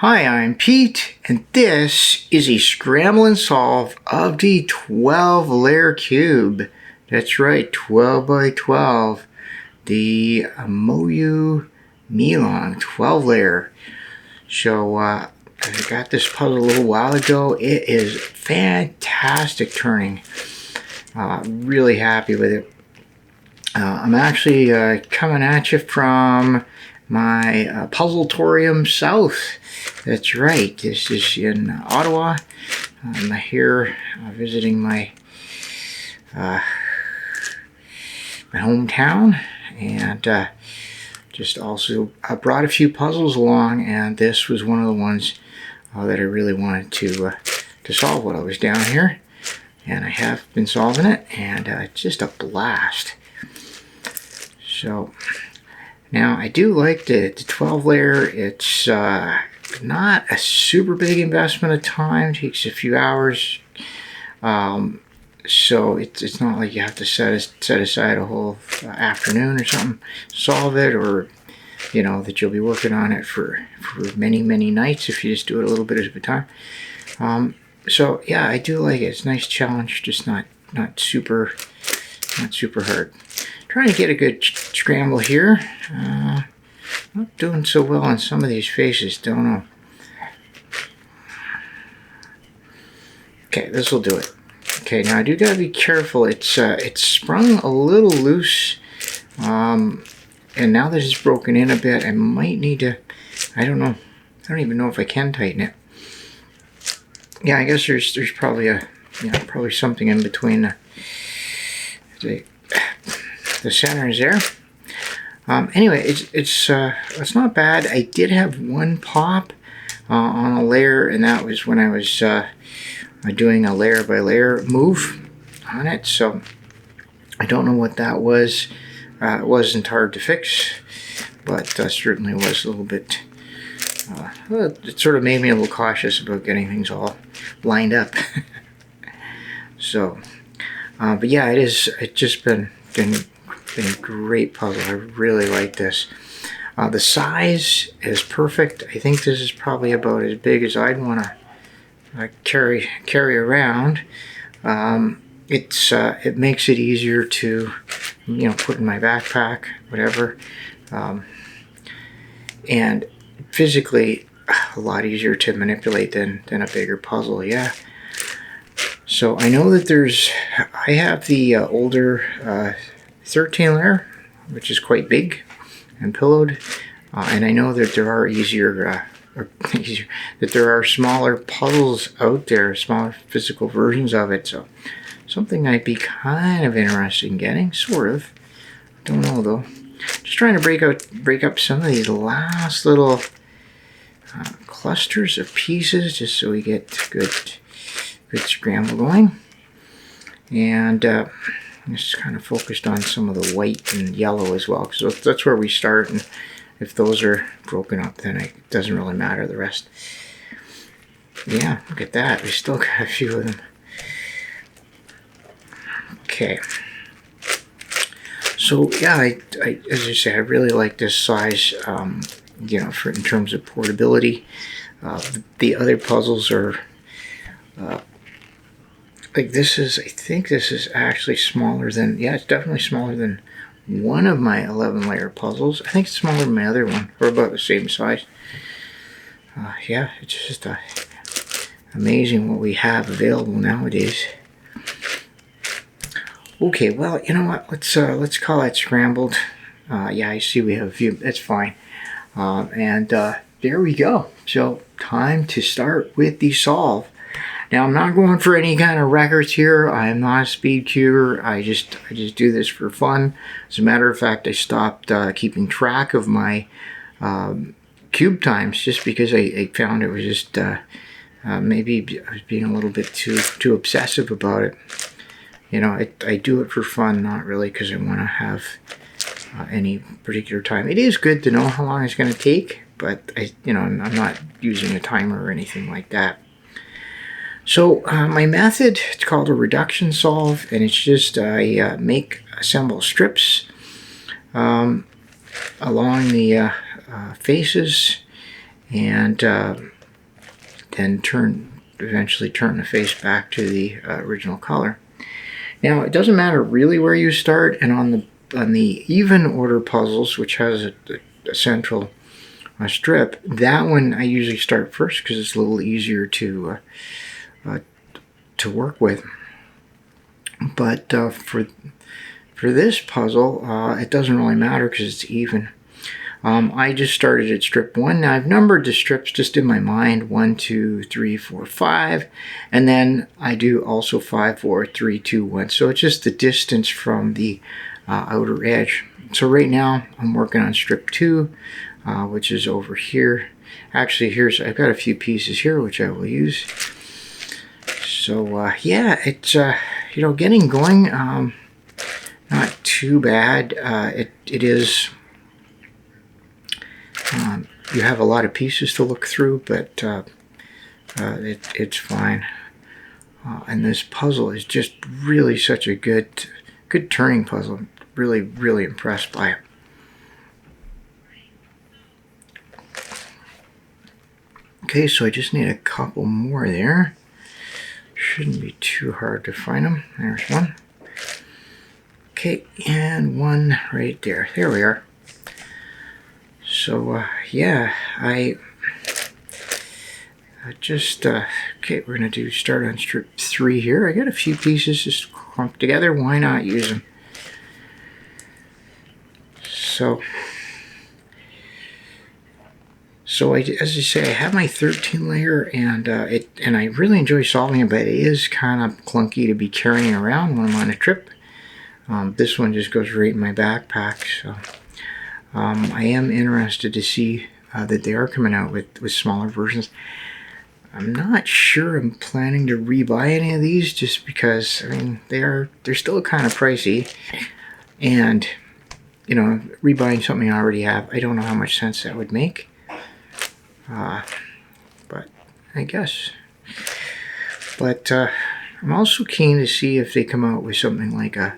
Hi, I'm Pete, and this is a scramble and solve of the 12-layer cube. That's right, 12 by 12. The MoYu Meilong 12-layer. So, I got this puzzle a little while ago. It is fantastic turning. Really happy with it. I'm actually coming at you from my Puzzletorum II. That's right, this is in Ottawa. I'm here visiting my my hometown, and just also brought a few puzzles along, and this was one of the ones that I really wanted to solve while I was down here, and I have been solving it, and it's just a blast. So now I do like the 12-layer. It's not a super big investment of time. It takes a few hours, so it's not like you have to set aside a whole afternoon or something to solve it, or you know that you'll be working on it for many nights if you just do it a little bit at a time. So yeah, I do like it. It's a nice challenge, just not super hard. Trying to get a good scramble here. Not doing so well on some of these faces, don't know. Okay, this will do it. Okay, now I do gotta be careful. It's sprung a little loose, and now that it's broken in a bit, I might need to. I don't know. I don't even know if I can tighten it. Yeah, I guess there's probably probably something in between the center is there. Anyway, it's not bad. I did have one pop on a layer, and that was when I was doing a layer by layer move on it. So I don't know what that was. It wasn't hard to fix, but certainly was a little bit. It sort of made me a little cautious about getting things all lined up. So, but yeah, it's just been a great puzzle. I really like this. The size is perfect. I think this is probably about as big as I'd want to carry around. It makes it easier to put in my backpack, whatever, and physically a lot easier to manipulate than a bigger puzzle. Yeah. So I know that I have the older 13 layer, which is quite big and pillowed, and I know that there are that there are smaller puzzles out there, smaller physical versions of it. So something I'd be kind of interested in getting, sort of. Don't know though. Just trying to break up some of these last little clusters of pieces, just so we get good scramble going. And just kind of focused on some of the white and yellow as well, because that's where we start, and if those are broken up, then it doesn't really matter the rest. Yeah, look at that. We still got a few of them. Okay. So yeah, I as I say, I really like this size. In terms of portability. The other puzzles are. Like this is, I think this is actually smaller than, yeah, it's definitely smaller than one of my 11-layer puzzles. I think it's smaller than my other one, or about the same size. Yeah, it's just amazing what we have available nowadays. Okay, well, you know what? Let's call that scrambled. Yeah, I see we have a few. That's fine. And there we go. So time to start with the solve. Now, I'm not going for any kind of records here. I am not a speed cuber. I just do this for fun. As a matter of fact, I stopped keeping track of my cube times just because I found it was just maybe I was being a little bit too obsessive about it. I do it for fun, not really because I want to have any particular time. It is good to know how long it's going to take, but I'm not using a timer or anything like that. So my method, it's called a reduction solve, and it's just I assemble strips along the faces, and then eventually turn the face back to the original color. Now it doesn't matter really where you start, and on the even order puzzles, which has a central strip, that one I usually start first because it's a little easier to work with. But for this puzzle, it doesn't really matter because it's even. I just started at strip 1. Now I've numbered the strips just in my mind: 1, 2, 3, 4, 5, and then I do also 5, 4, 3, 2, 1. So it's just the distance from the outer edge. So right now I'm working on strip 2, which is over here. Actually, I've got a few pieces here which I will use. So yeah, it's getting going. Not too bad. It is. You have a lot of pieces to look through, but it's fine. And this puzzle is just really such a good turning puzzle. I'm really impressed by it. Okay, so I just need a couple more there. Shouldn't be too hard to find them. There's one. Okay, and one right there. There we are. So yeah, I just okay, we're gonna start on strip 3 here. I got a few pieces just clumped together. Why not use them? So as I say, I have my 13 layer, and I really enjoy solving it, but it is kind of clunky to be carrying around when I'm on a trip. This one just goes right in my backpack. So I am interested to see that they are coming out with smaller versions. I'm not sure I'm planning to rebuy any of these, just because, I mean, they're still kind of pricey, and rebuying something I already have, I don't know how much sense that would make. But I guess. But I'm also keen to see if they come out with something like a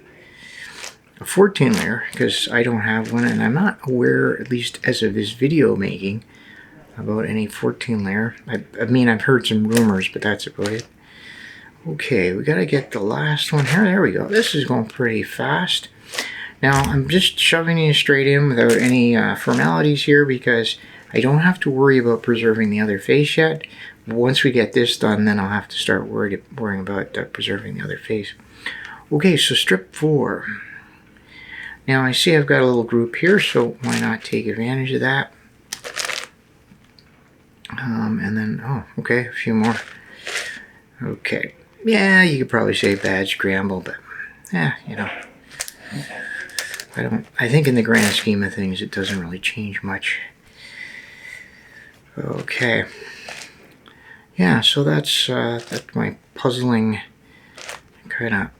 14 layer, because I don't have one, and I'm not aware, at least as of this video making, about any 14 layer. I mean, I've heard some rumors, but that's about it. Okay, we gotta get the last one here. There we go. This is going pretty fast. Now I'm just shoving these straight in without any formalities here, because I don't have to worry about preserving the other face yet. Once we get this done, then I'll have to start worrying about preserving the other face. Okay, so strip 4. Now I see I've got a little group here, so why not take advantage of that? And then, oh, okay, a few more. Okay, yeah, you could probably say bad scramble, but yeah, I think in the grand scheme of things, it doesn't really change much. Okay, yeah, so that's my puzzling kind of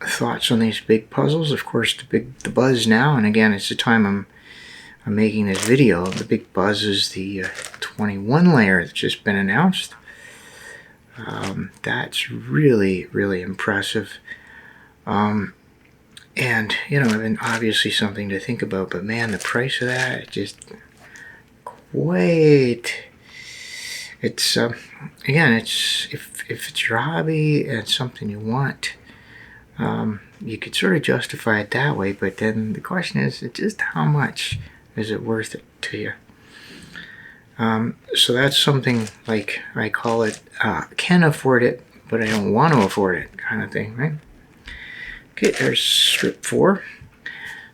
thoughts on these big puzzles. Of course, the buzz now, and again, it's the time I'm making this video. The big buzz is the 21 layer that's just been announced. That's really impressive. And and obviously something to think about, but man, the price of that, just quite. It's again, if it's your hobby and it's something you want, you could sort of justify it that way, but then the question is just how much is it worth it to you? So that's something, like I call it, can afford it, but I don't want to afford it kind of thing, right? Okay, there's strip 4.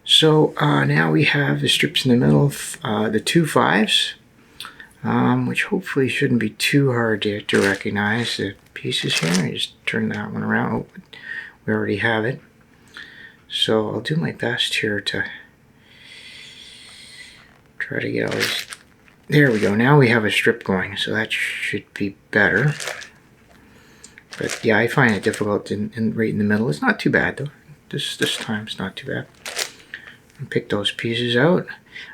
So now we have the strips in the middle, the 2 5s, which hopefully shouldn't be too hard to recognize the pieces here. I just turn that one around. Oh, we already have it. So I'll do my best here to try to get all these. There we go. Now we have a strip going, so that should be better. But yeah, I find it difficult right in the middle. It's not too bad though. This time it's not too bad. And pick those pieces out.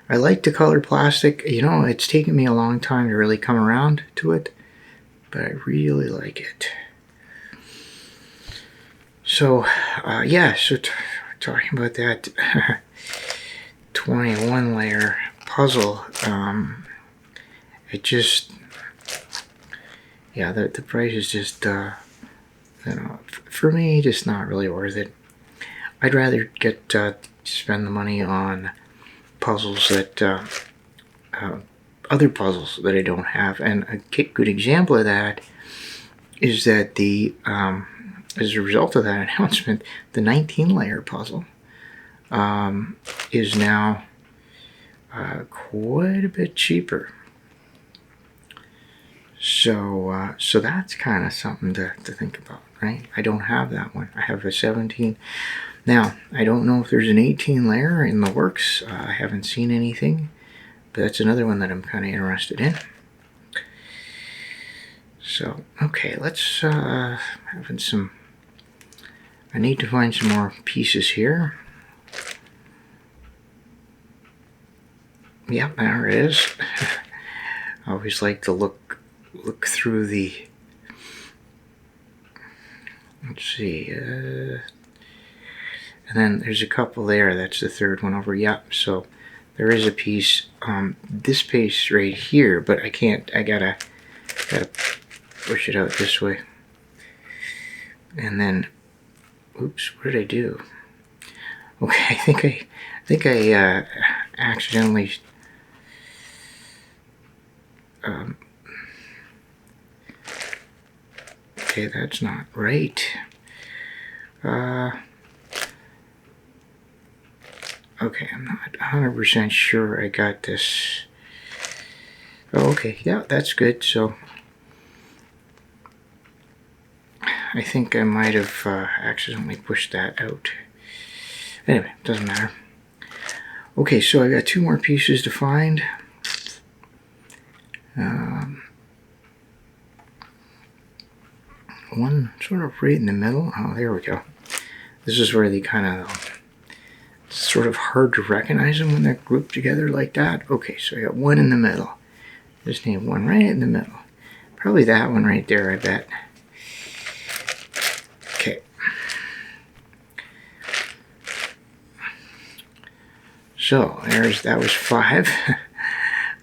I like the colored plastic. It's taken me a long time to really come around to it, but I really like it. So yeah, so talking about that 21 layer puzzle, it just, yeah, the price is just, you know, for me, just not really worth it. I'd rather get spend the money on puzzles that other puzzles that I don't have. And a good example of that is that the as a result of that announcement, the 19-layer puzzle is now quite a bit cheaper. So so that's kind of something to think about, right? I don't have that one. I have a 17. Now, I don't know if there's an 18-layer in the works. I haven't seen anything, but that's another one that I'm kind of interested in. So, okay, let's having some. I need to find some more pieces here. Yep, there it is. I always like to look through the. Let's see. And then there's a couple there. That's the third one over. Yep. So there is a piece. This piece right here, but I can't. I gotta push it out this way. And then, oops, what did I do? Okay, I think I accidentally. Okay, that's not right. Okay, I'm not 100% sure I got this. Oh, okay, yeah, that's good. So I think I might have accidentally pushed that out. Anyway, doesn't matter. Okay, so I got two more pieces to find. One sort of right in the middle. Oh, there we go. This is where they kind of sort of hard to recognize them when they're grouped together like that. Okay, so I got one in the middle. Just need one right in the middle. Probably that one right there, I bet. Okay. So that was 5.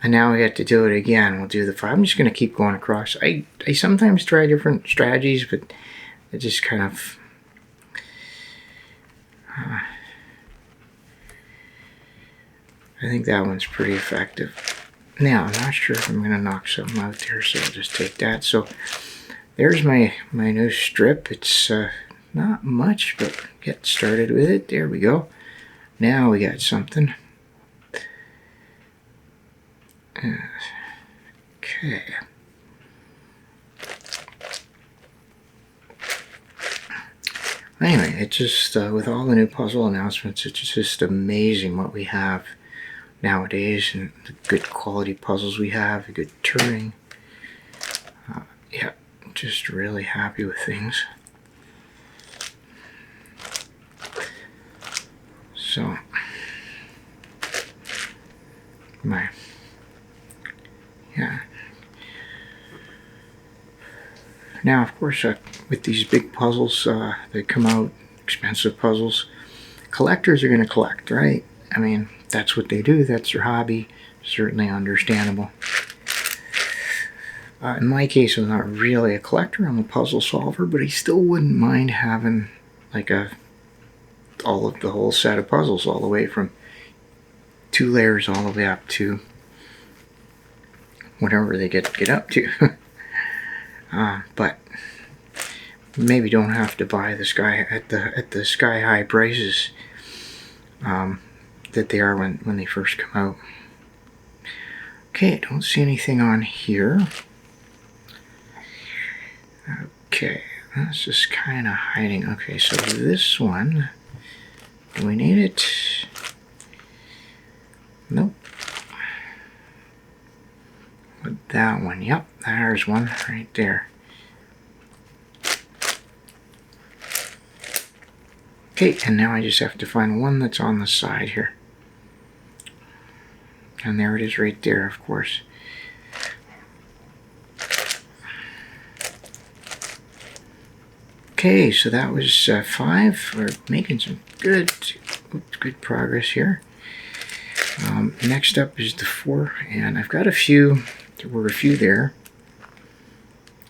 And now we have to do it again. We'll do the 5. I'm just going to keep going across. I sometimes try different strategies, but it just kind of... I think that one's pretty effective. Now, I'm not sure if I'm going to knock something out there, so I'll just take that. So there's my new strip. It's not much, but get started with it. There we go. Now we got something. Okay. Anyway, it's just, with all the new puzzle announcements, it's just amazing what we have nowadays and the good quality puzzles we have, the good turning. Yeah, just really happy with things. So, yeah. Now, of course, with these big puzzles that come out, expensive puzzles, collectors are going to collect, right? I mean, that's what they do. That's their hobby. Certainly understandable. In my case, I'm not really a collector. I'm a puzzle solver, but I still wouldn't mind having like the whole set of puzzles, all the way from 2 layers all the way up to whatever they get up to. But maybe don't have to buy the sky high prices that they are when they first come out. Okay, I don't see anything on here. Okay, that's just kind of hiding. Okay, so this one, do we need it? Nope. But that one, yep, there's one right there. Okay, and now I just have to find one that's on the side here. And there it is right there, of course. Okay, so that was 5. We're making some good progress here. Next up is the 4, and I've got a few there were a few there.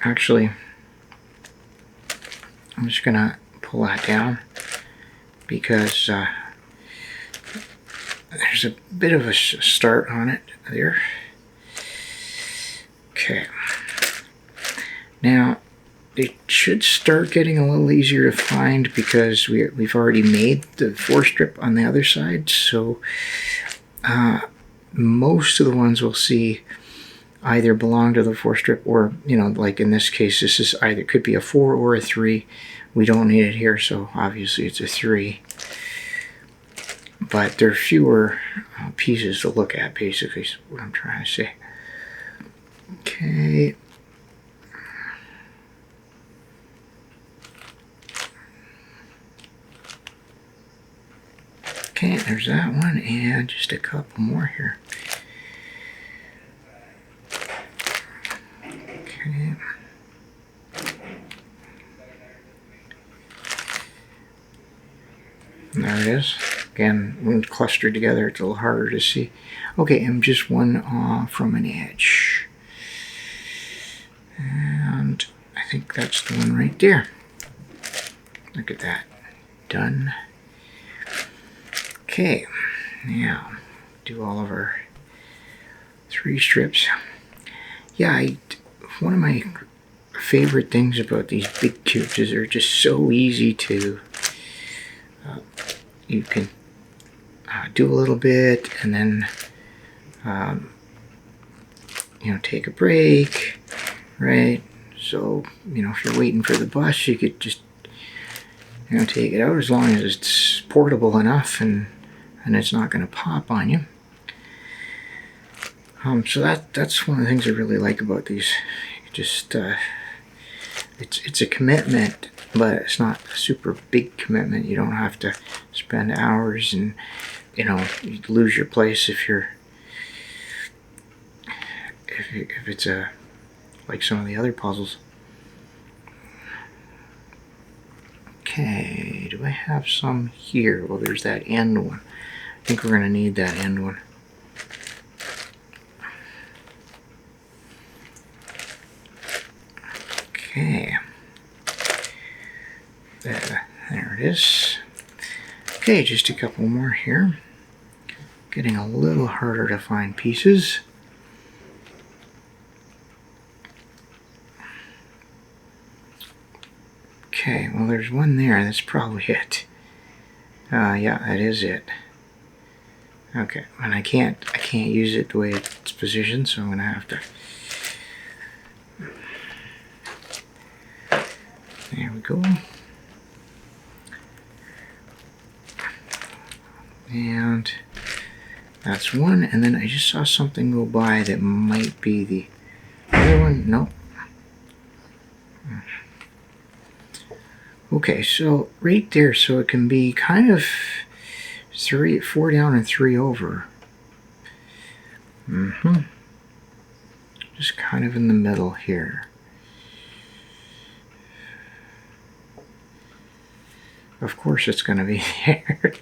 Actually, I'm just gonna pull that down because there's a bit of a start on it there. Okay. Now, it should start getting a little easier to find because we've already made the 4-strip on the other side. So most of the ones we'll see either belong to the 4-strip or, you know, like in this case, this is either could be a 4 or a 3. We don't need it here, so obviously it's a 3. But there are fewer pieces to look at, basically, is what I'm trying to say. Okay. Okay, there's that one, and just a couple more here. Okay. There it is. Again, when clustered together, it's a little harder to see. Okay, and just one from an edge. And I think that's the one right there. Look at that. Done. Okay, now do all of our 3 strips. Yeah, one of my favorite things about these big tubes is they're just so easy to, you can do a little bit and then, you know, take a break, right? So, you know, if you're waiting for the bus, you could just, you know, take it out as long as it's portable enough and it's not going to pop on you. So that's one of the things I really like about these. You just it's a commitment, but it's not a super big commitment. You don't have to spend hours, and you know, you lose your place if it's a like some of the other puzzles. Okay, do I have some here? Well, there's that end one. I think we're going to need that end one. Okay. There it is. Okay, just a couple more here. Getting a little harder to find pieces. Okay, well there's one there. That's probably it. Yeah, that is it. Okay, and I can't use it the way it's positioned, so I'm gonna have to. There we go. And that's one, and then I just saw something go by that might be the other one. Nope. Okay, so right there, so it can be kind of 4 down and 3 over. Just kind of in the middle here. Of course it's going to be there.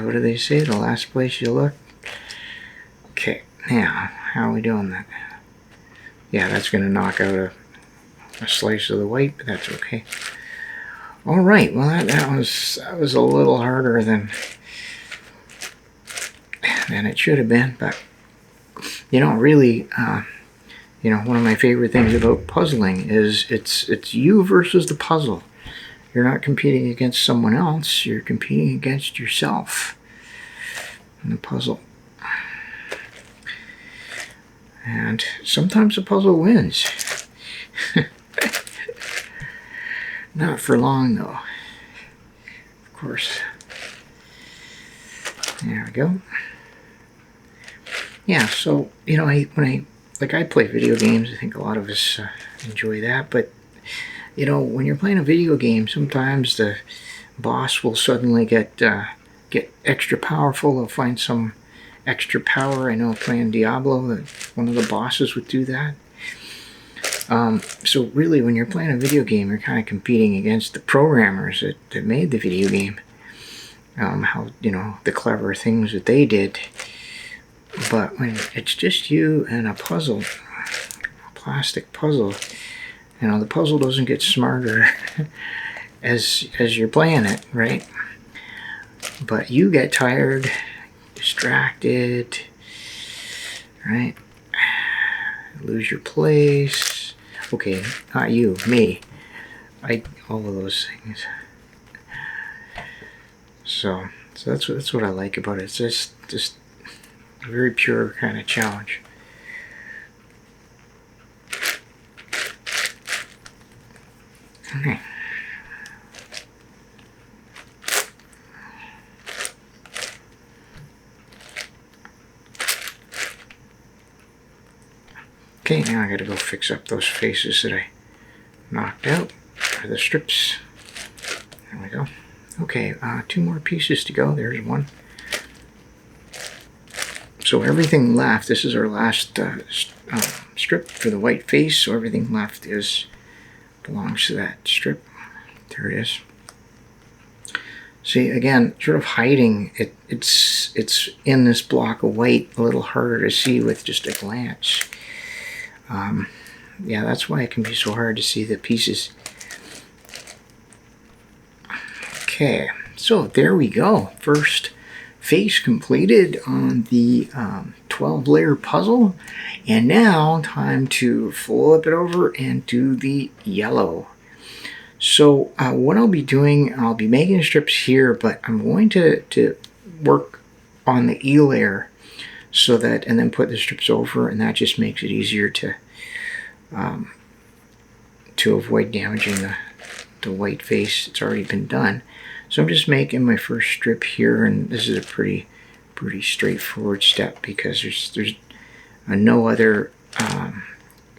What do they say? The last place you look? Okay, now, how are we doing that? Yeah, that's going to knock out a slice of the white, but that's okay. All right, well that was a little harder than it should have been, but you know, really, you know, one of my favorite things about puzzling is it's you versus the puzzle. You're not competing against someone else, you're competing against yourself in the puzzle. And sometimes the puzzle wins. Not for long though. Of course. There we go. Yeah, so you know, when I play video games, I think a lot of us enjoy that, but you know, when you're playing a video game, sometimes the boss will suddenly get extra powerful. They'll find some extra power. I know playing Diablo, that one of the bosses would do that. So really, when you're playing a video game, you're kind of competing against the programmers that made the video game. How, you know, the clever things that they did. But when it's just you and a puzzle, a plastic puzzle, you know, the puzzle doesn't get smarter as you're playing it, right? But you get tired, distracted, right? Lose your place. Okay, not you, me. All of those things. So that's what I like about it. It's just a very pure kind of challenge. Okay. Okay, now I gotta go fix up those faces that I knocked out, or the strips. There we go. Okay, 2 more pieces to go. There's one. So everything left, this is our last strip for the white face, so everything left belongs to that strip. There it is. See, again, sort of hiding, it's in this block of white, a little harder to see with just a glance. Yeah, that's why it can be so hard to see the pieces. Okay, so there we go. First face completed on the 12-layer puzzle. And now time to flip it over and do the yellow. So what I'll be doing, I'll be making strips here, but I'm going to work on the E layer so that, and then put the strips over, and that just makes it easier to avoid damaging the white face. It's already been done. So I'm just making my first strip here, and this is a pretty straightforward step because there's no other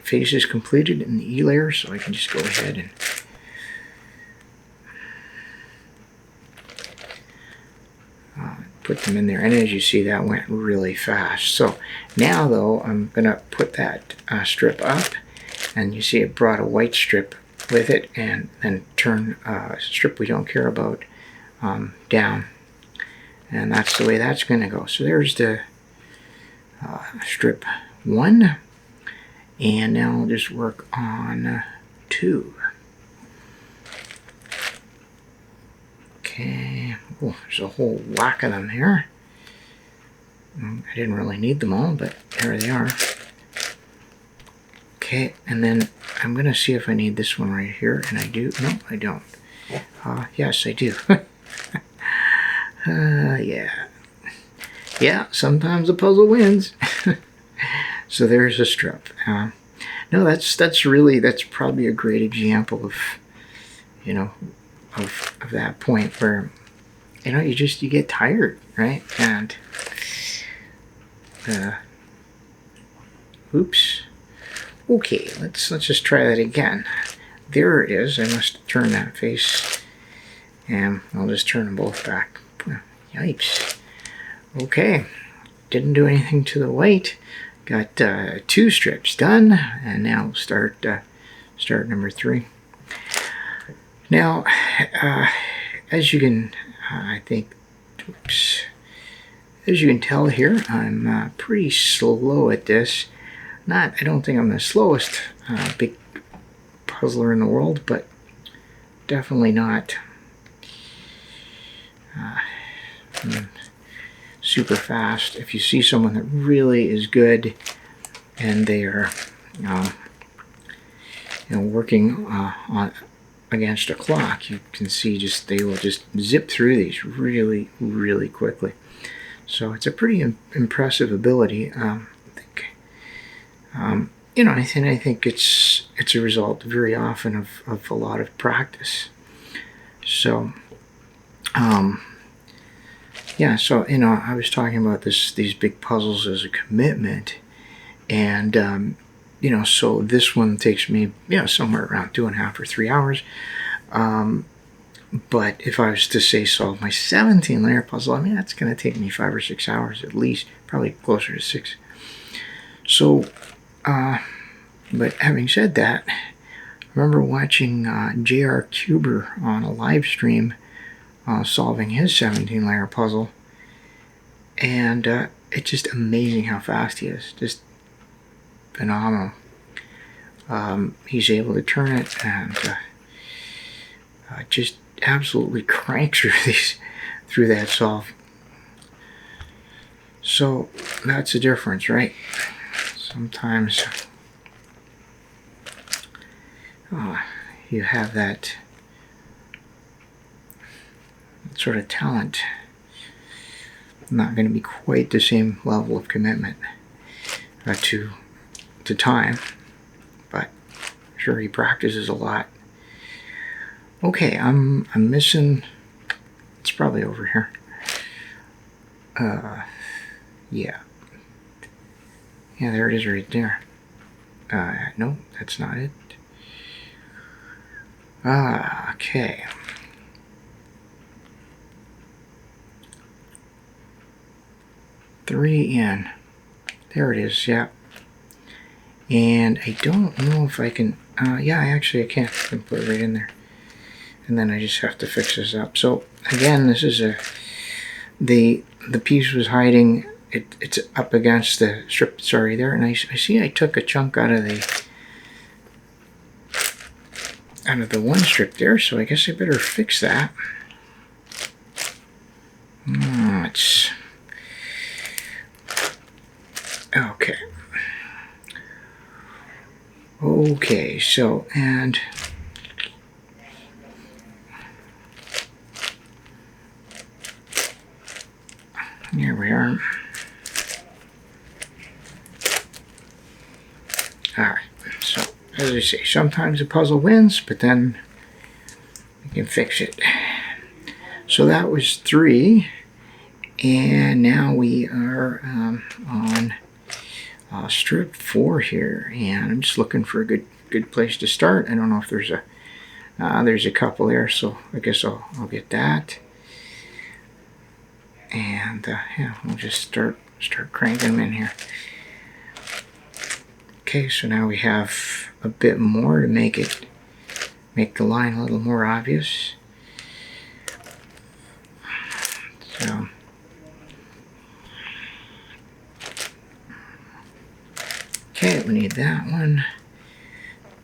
faces completed in the E layer, so I can just go ahead and put them in there. And as you see, that went really fast. So now though, I'm gonna put that strip up, and you see it brought a white strip with it, and then turn a strip we don't care about down, and that's the way that's gonna go. So there's the strip 1, and now I'll just work on 2. Okay, oh, there's a whole whack of them here. I didn't really need them all, but here they are. Okay, and then I'm gonna see if I need this one right here, and I do. No, I don't. Yes, I do. Yeah, sometimes the puzzle wins. So there's a strip. No, that's probably a great example of, you know, of that point where, you know, you get tired, right? And oops. Okay, let's just try that again. There it is. I must turn that face, and I'll just turn them both back. Yipes. Okay, didn't do anything to the white. Got 2 strips done, and now start number 3. Now, as you can, as you can tell here, I'm pretty slow at this. I don't think I'm the slowest big puzzler in the world, but definitely not super fast. If you see someone that really is good and they are, working on against a clock, you can see they will just zip through these really, really quickly. So it's a pretty impressive ability. I think it's a result very often of a lot of practice. So, yeah. So I was talking about these big puzzles as a commitment, and so this one takes me somewhere around 2.5 or 3 hours. But if I was to say solve my 17-layer puzzle, I mean that's going to take me 5 or 6 hours at least, probably closer to 6. So. But having said that, I remember watching JRCuber on a live stream solving his 17-layer puzzle, and it's just amazing how fast he is. Just phenomenal. He's able to turn it and just absolutely crank through that solve. So that's the difference, right? Sometimes you have that sort of talent. Not going to be quite the same level of commitment to time, but I'm sure he practices a lot. Okay, I'm missing. It's probably over here. Yeah, there it is right there. No, that's not it. Okay. Three in. There it is, yeah. And I don't know if I can, yeah, actually I can. I can put it right in there. And then I just have to fix this up. So again, this is the piece was hiding, it's up against the strip that's already there. And I see I took a chunk out of the one strip there, so I guess I better fix that. It's okay. Okay, so, and here we are. Alright, so as I say, sometimes the puzzle wins, but then we can fix it. So that was 3, and now we are on strip 4 here, and I'm just looking for a good place to start. I don't know if there's a couple there, so I guess I'll get that. And yeah, we'll just start cranking them in here. Okay, so now we have a bit more to make the line a little more obvious. So okay, we need that one,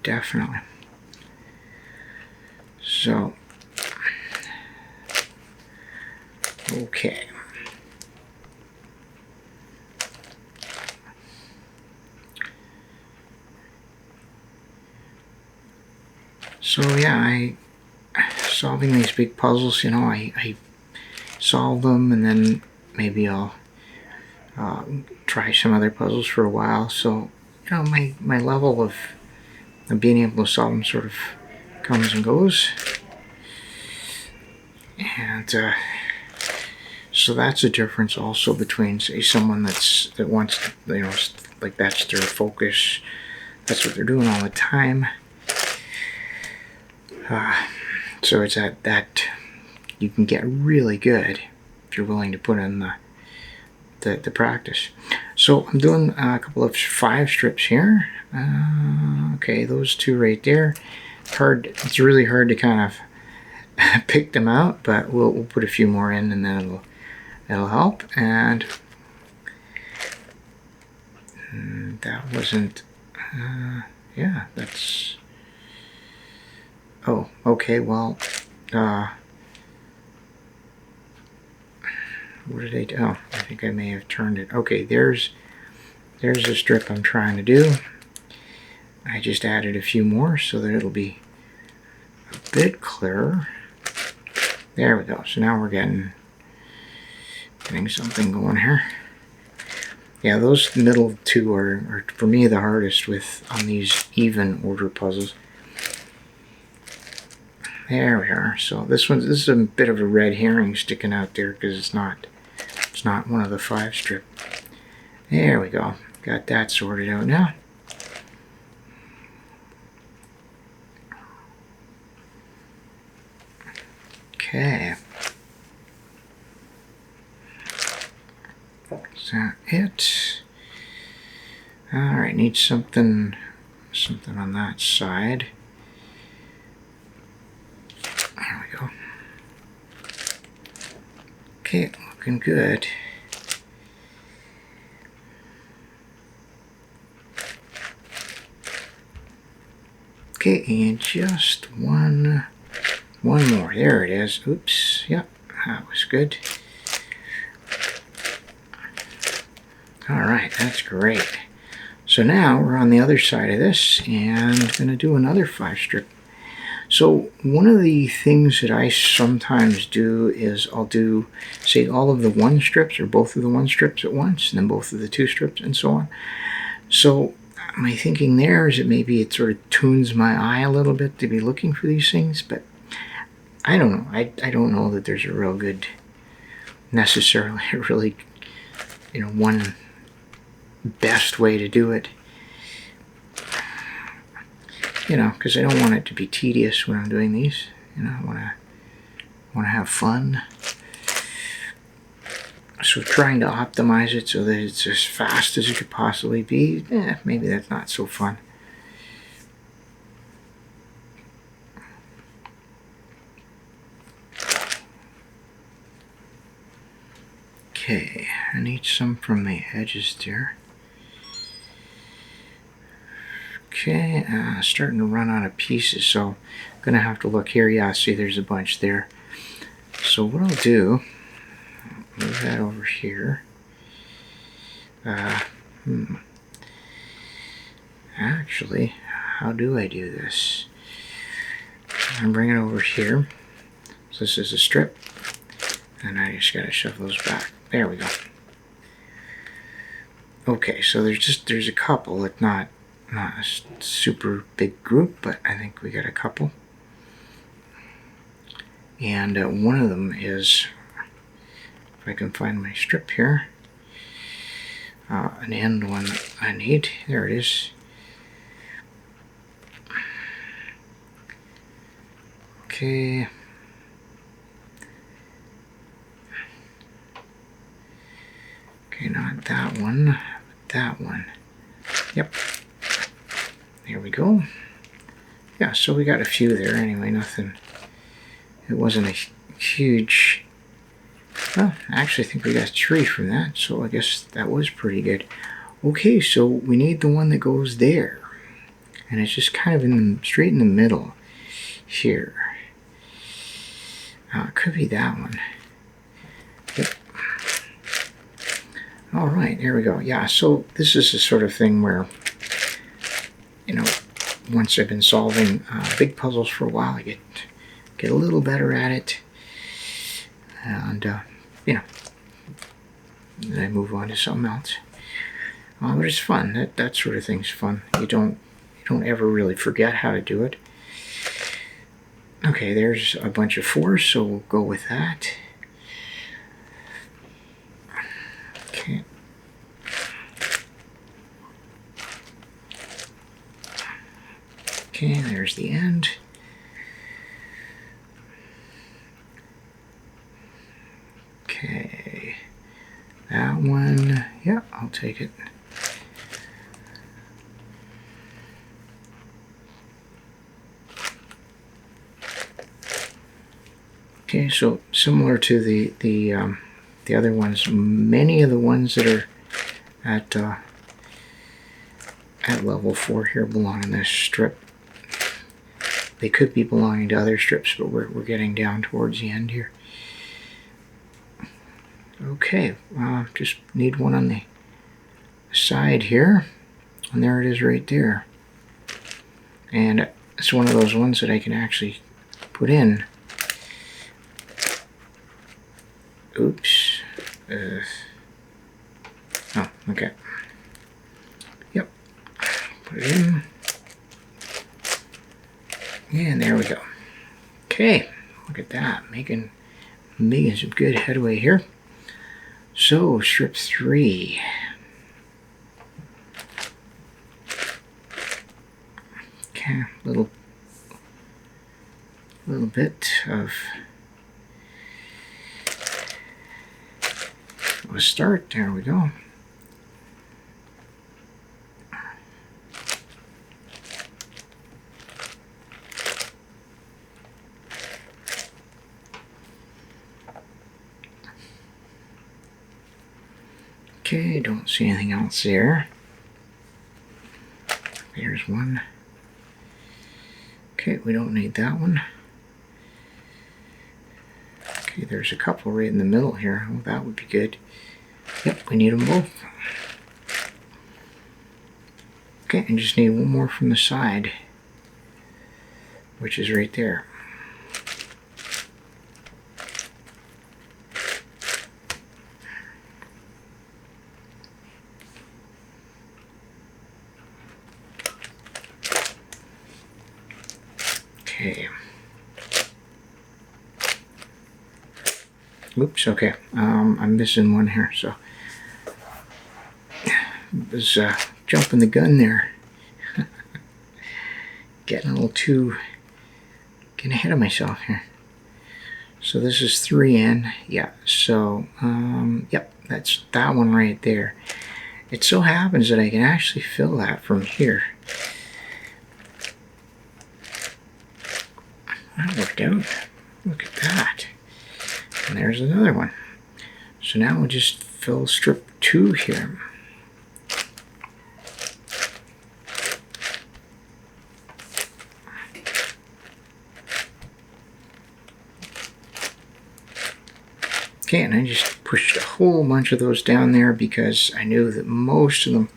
definitely. So okay. So yeah, solving these big puzzles, you know, I solve them and then maybe I'll try some other puzzles for a while. So, you know, my level of being able to solve them sort of comes and goes. And so that's a difference also between, say, someone that wants to, you know, like that's their focus, that's what they're doing all the time. So it's that you can get really good if you're willing to put in the practice. So I'm doing a couple of 5 strips here. Okay, those 2 right there. It's really hard to kind of pick them out, but we'll put a few more in, and then it'll help. And that wasn't. Yeah, that's. Oh, okay, well, what did I do? Oh, I think I may have turned it. Okay, there's the strip I'm trying to do. I just added a few more so that it'll be a bit clearer. There we go. So now we're getting something going here. Yeah, those middle 2 are for me the hardest on these even order puzzles. There we are. So this is a bit of a red herring sticking out there because it's not one of the 5 strip. There we go. Got that sorted out now. Okay. Is that it? Alright, need something on that side. There we go. Okay, looking good. Okay, and just one more. There it is. Oops. Yep, that was good. All right, that's great. So now we're on the other side of this, and I'm going to do another 5-strip. So one of the things that I sometimes do is I'll do, say, all of the 1 strips or both of the 1 strips at once, and then both of the 2 strips, and so on. So my thinking there is that maybe it sort of tunes my eye a little bit to be looking for these things, but I don't know. I don't know that there's a real good, necessarily, really, one best way to do it. Because I don't want it to be tedious when I'm doing these. I want to have fun. So trying to optimize it so that it's as fast as it could possibly be, maybe that's not so fun. Okay, I need some from the edges there. Okay, starting to run out of pieces, so I'm going to have to look here. Yeah, see there's a bunch there. So what I'll do, move that over here. Actually, how do I do this? I'm bringing it over here. So this is a strip, and I just got to shove those back. There we go. Okay, so there's a couple. It's not a super big group, but I think we got a couple. And one of them is, if I can find my strip here, an end one that I need. There it is. Okay. Okay, not that one, but that one. Yep. There we go. Yeah, so we got a few there anyway, nothing. It wasn't a huge. Well, I actually think we got 3 from that, so I guess that was pretty good. Okay, so we need the one that goes there. And it's just kind of straight in the middle here. It could be that one. Yep. All right, there we go. Yeah, so this is the sort of thing where, once I've been solving big puzzles for a while, I get a little better at it. And, then I move on to something else. But it's fun. That sort of thing's fun. You don't ever really forget how to do it. Okay, there's a bunch of 4s, so we'll go with that. Okay. Okay, there's the end. Okay. That one, yeah, I'll take it. Okay, so similar to the other ones, many of the ones that are at level 4 here belong in this strip. They could be belonging to other strips, but we're getting down towards the end here. Okay, just need one on the side here, and there it is right there. And it's one of those ones that I can actually put in. Oops. Oh, okay. Yep. Put it in. And there we go. Okay, look at that. Making some good headway here. So, strip 3. Okay, little bit of a start. There we go. Okay, don't see anything else there. There's one. Okay, we don't need that one. Okay, there's a couple right in the middle here. Oh, that would be good. Yep, we need them both. Okay, and just need one more from the side, which is right there. Okay. Oops, okay. I'm missing one here, so I was jumping the gun there. Getting a little too, getting ahead of myself here. So this is 3N, yeah, so, yep, that's that one right there. It so happens that I can actually fill that from here. That worked out. Look at that. And there's another one. So now we'll just fill strip 2 here. Okay, and I just pushed a whole bunch of those down there because I knew that most of them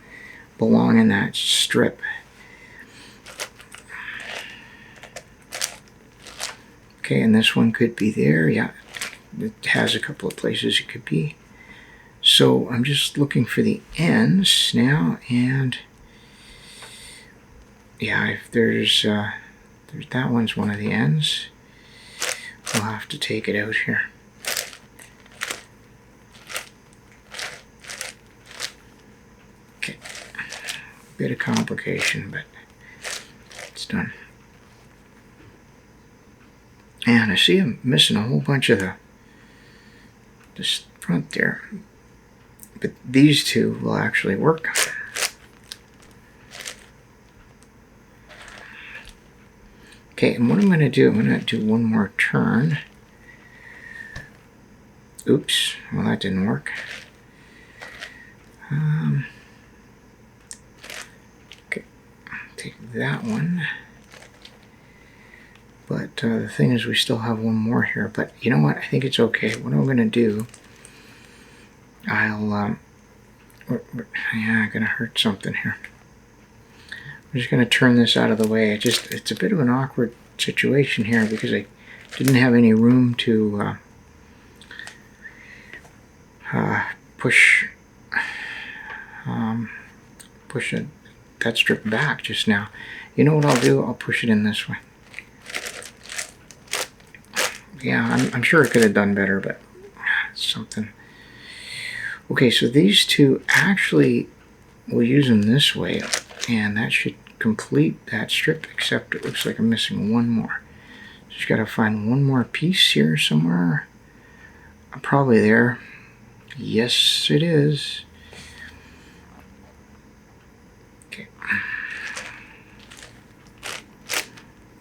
belong in that strip. Okay, and this one could be there. Yeah, it has a couple of places it could be. So I'm just looking for the ends now, and yeah, if there's that one's one of the ends. We'll have to take it out here. Okay, bit of complication, but it's done. And I see I'm missing a whole bunch of this front there. But these two will actually work. Okay, and what I'm going to do, I'm going to do one more turn. Oops, well that didn't work. Okay, take that one. But the thing is, we still have one more here. But you know what? I think it's okay. What I'm going to do, yeah, I'm going to hurt something here. I'm just going to turn this out of the way. It's a bit of an awkward situation here because I didn't have any room to push that strip back just now. You know what I'll do? I'll push it in this way. Yeah, I'm sure I could have done better, but it's something. Okay, so these two actually, we'll use them this way, and that should complete that strip, except it looks like I'm missing one more. Just got to find one more piece here somewhere. Probably there. Yes, it is. Okay.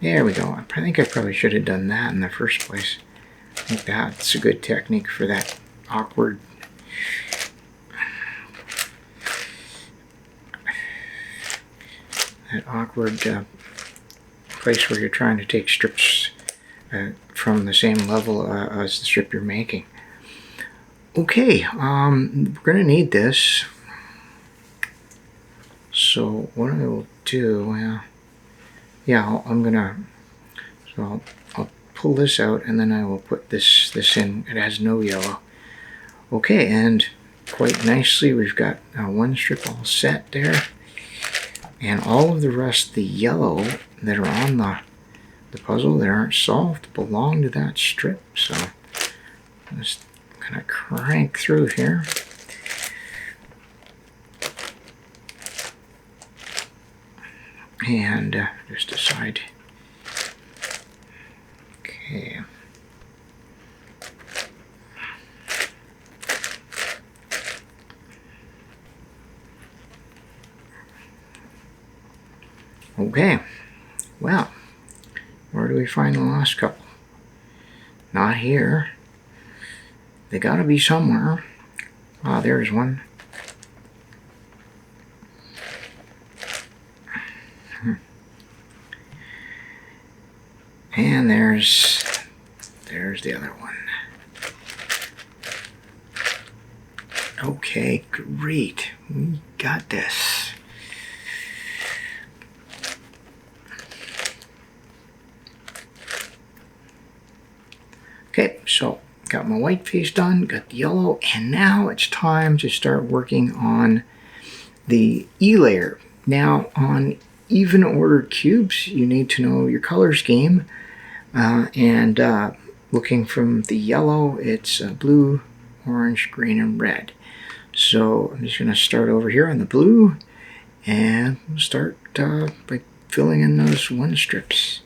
There we go. I think I probably should have done that in the first place. I think that's a good technique for that awkward place where you're trying to take strips from the same level as the strip you're making. Okay, we're going to need this. So what I will do, yeah, I'll pull this out, and then I will put this in. It has no yellow. Okay, and quite nicely we've got one strip all set there, and all of the rest, the yellow that are on the puzzle that aren't solved belong to that strip. So I'm just gonna crank through here. And just decide. Okay. Okay. Well, where do we find the last couple? Not here. They gotta be somewhere. Ah, there's one. And there's the other one. Okay, great. We got this. Okay, so got my white face done, got the yellow, and now it's time to start working on the E layer. Now, on even ordered cubes, you need to know your color scheme. Looking from the yellow, it's blue, orange, green, and red. So I'm just going to start over here on the blue, and we'll start by filling in those one strips.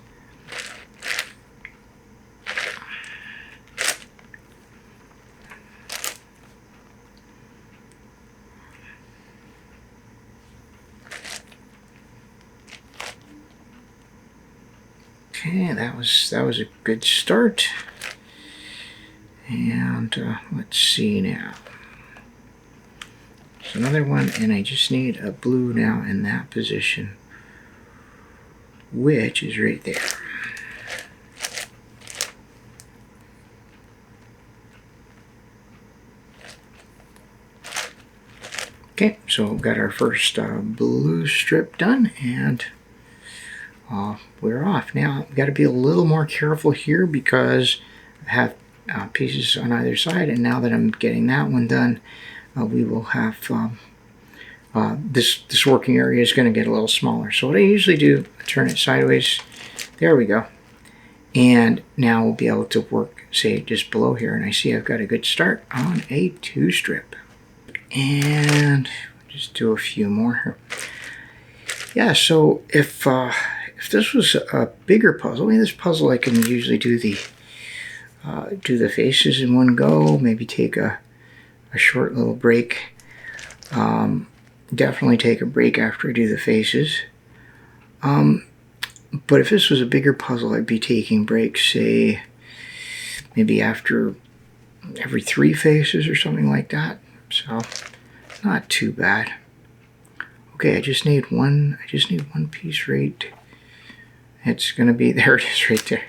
Okay, that was a good start. And let's see now. There's another one, and I just need a blue now in that position, which is right there. Okay, so we've got our first blue strip done, and we're off. Now, I've got to be a little more careful here because I have pieces on either side, and now that I'm getting that one done, we will have this working area is going to get a little smaller. So what I usually do, I turn it sideways. There we go. And now we'll be able to work, say, just below here, and I see I've got a good start on a 2 strip. And just do a few more here. Yeah, so if this was a bigger puzzle, I mean, this puzzle I can usually do the faces in one go, maybe take a short little break. Definitely take a break after I do the faces. But if this was a bigger puzzle, I'd be taking breaks, say, maybe after every 3 faces or something like that. So, not too bad. Okay, I just need one piece right. It's gonna be, there it is right there.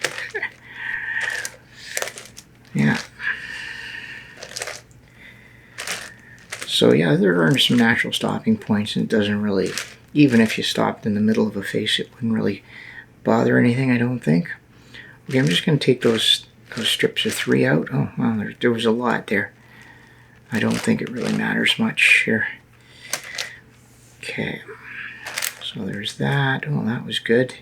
Yeah. So yeah, there are some natural stopping points, and it doesn't really, even if you stopped in the middle of a face, it wouldn't really bother anything, I don't think. Okay, I'm just gonna take those strips of 3 out. Oh, wow, there was a lot there. I don't think it really matters much here. Okay, so there's that. Oh, that was good.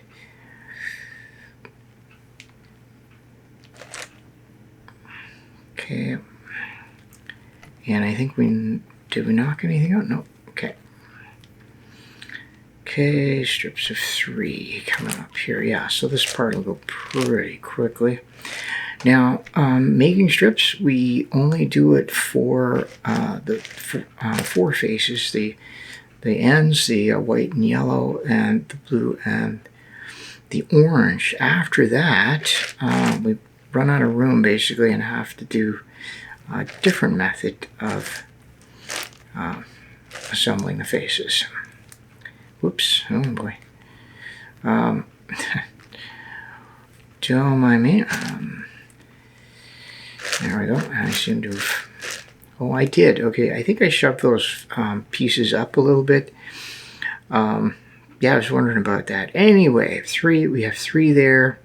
Okay, and I think did we knock anything out? No. Okay. Okay, strips of 3 coming up here. Yeah, so this part will go pretty quickly. Now, making strips, we only do it for the 4 faces, the ends, the white and yellow, and the blue and the orange. After that, we run out of room basically and have to do a different method of assembling the faces. Whoops, oh boy. Don't mind me. There we go. I seem to have... Oh, I did. Okay, I think I shoved those pieces up a little bit. Yeah, I was wondering about that. Anyway, we have 3 there.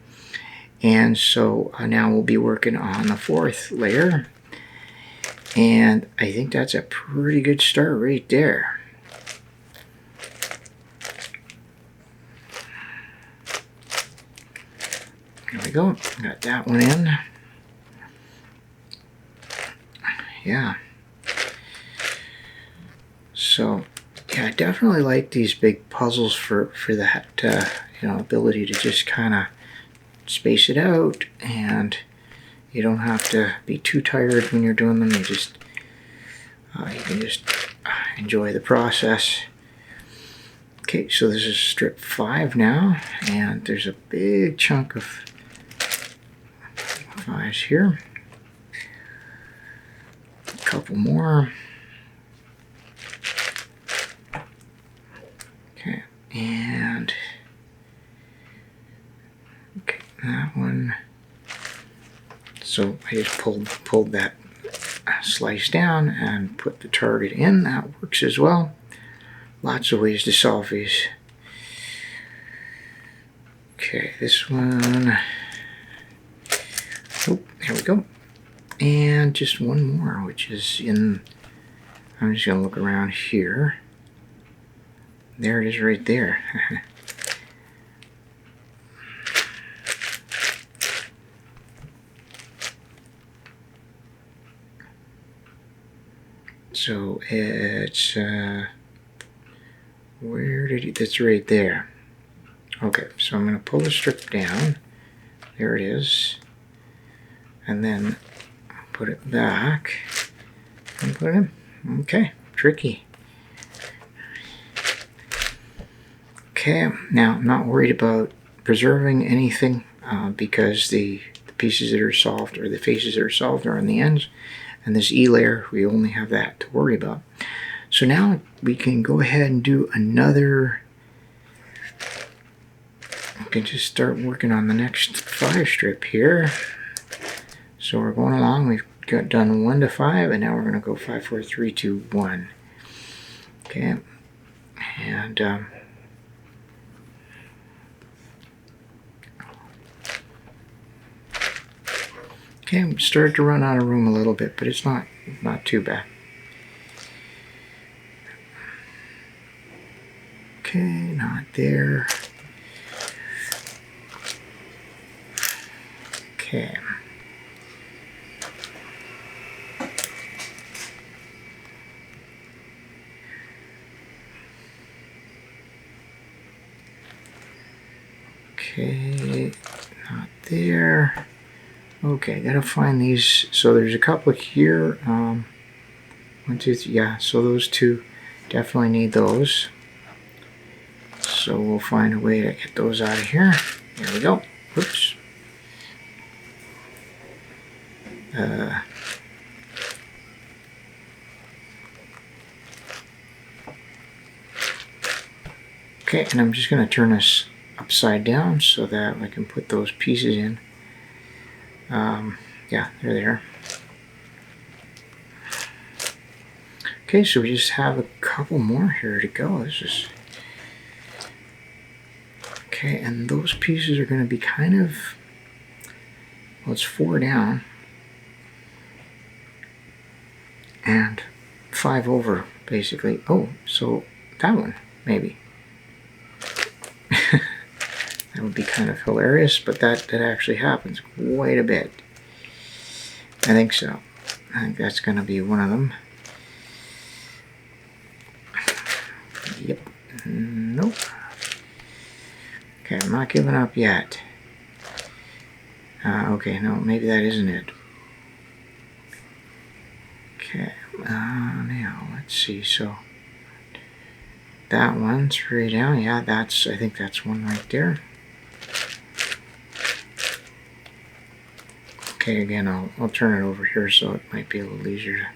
And so now we'll be working on the 4th layer. And I think that's a pretty good start right there. There we go. Got that one in. Yeah. So, yeah, I definitely like these big puzzles for that, ability to just kind of space it out, and you don't have to be too tired when you're doing them. You can just enjoy the process. Okay, so this is strip 5 now, and there's a big chunk of 5s here. A couple more. Okay, and okay, that one. So I just pulled that slice down and put the target in. That works as well. Lots of ways to solve these. Okay, this one. Oh, there we go. And just one more, which is in. I'm just gonna look around here. There it is right there. So it's, where did it, that's right there. Okay, so I'm going to pull the strip down. There it is. And then put it back and put it in. Okay, tricky. Okay, now I'm not worried about preserving anything because the pieces that are solved, or the faces that are solved, are on the ends. And this E layer, we only have that to worry about. So now we can go ahead and do another. We can just start working on the next 5 strip here. So we're going along. We've got done 1 to 5, and now we're going to go 5, 4, 3, 2, 1. Okay, and okay, I'm starting to run out of room a little bit, but it's not too bad. Okay, not there. Okay. Okay, not there. Okay, gotta find these. So there's a couple here. 1, 2, 3. Yeah, so those 2 definitely need those. So we'll find a way to get those out of here. There we go. Oops. Okay, and I'm just going to turn this upside down so that I can put those pieces in. Yeah, they're there. Okay, so we just have a couple more here to go. This is okay, and those pieces are going to be kind of, well, it's 4 down and 5 over, basically. Oh, so that one, maybe. That would be kind of hilarious, but that actually happens quite a bit. I think so. I think that's going to be one of them. Yep. Nope. Okay, I'm not giving up yet. Okay, no, maybe that isn't it. Okay, now let's see. So that one, 3 down. Yeah, that's. I think that's one right there. Okay, again, I'll turn it over here so it might be a little easier to.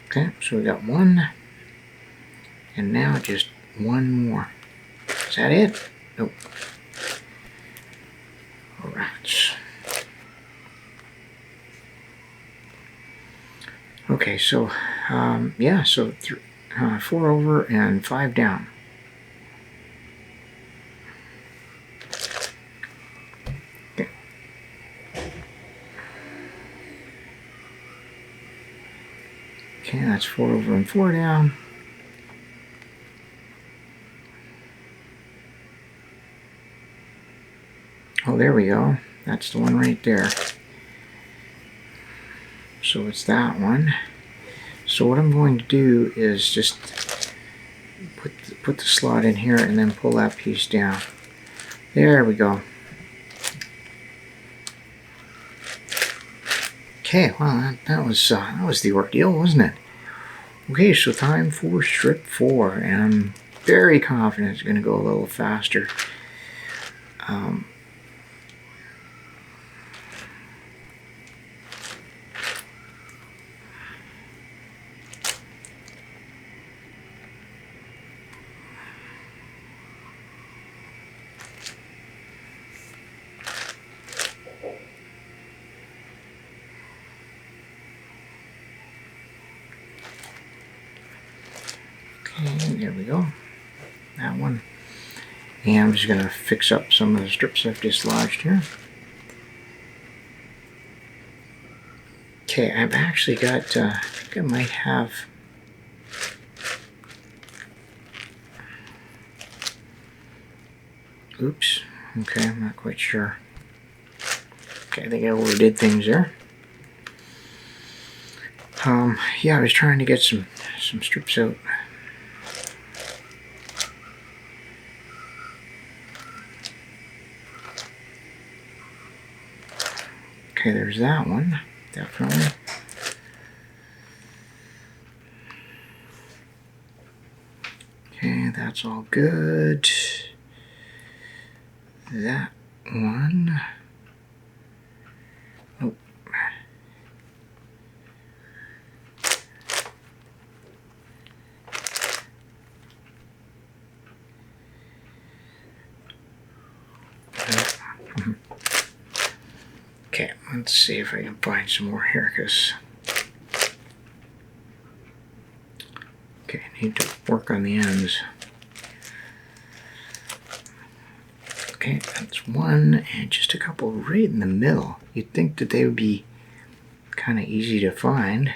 Okay, so we got 1, and now just 1 more. Is that it? Nope. Alright. Okay, so yeah, so 4 over and 5 down. Okay. Okay, that's 4 over and 4 down. Oh, there we go. That's the one right there. So it's that one. So what I'm going to do is just put the slot in here and then pull that piece down. There we go. Okay, well that was the ordeal, wasn't it? Okay, so time for strip 4, and I'm very confident it's going to go a little faster. And there we go. That one. And I'm just going to fix up some of the strips I've dislodged here. Okay, I've actually got, I think I might have oops. Okay, I'm not quite sure. Okay, I think I overdid things there. Yeah, I was trying to get some strips out. Okay, there's that one, definitely. Okay, that's all good. That one. Nope. Okay, let's see if I can find some more here, because okay, I need to work on the ends. Okay, that's one, and just a couple right in the middle. You'd think that they would be kind of easy to find.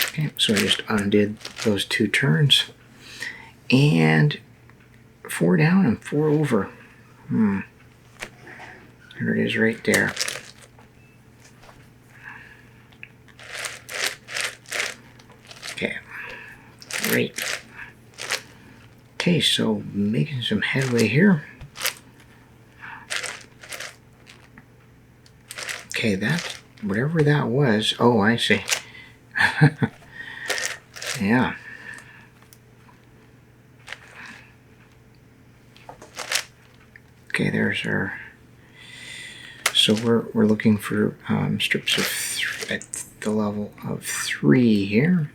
Okay, so I just undid those two turns. And 4 down and 4 over. There it is right there. Okay, great. Okay, so making some headway here. Okay, that, whatever that was, oh, I see. Yeah. Okay, there's our, so we're looking for strips of at the level of 3 here.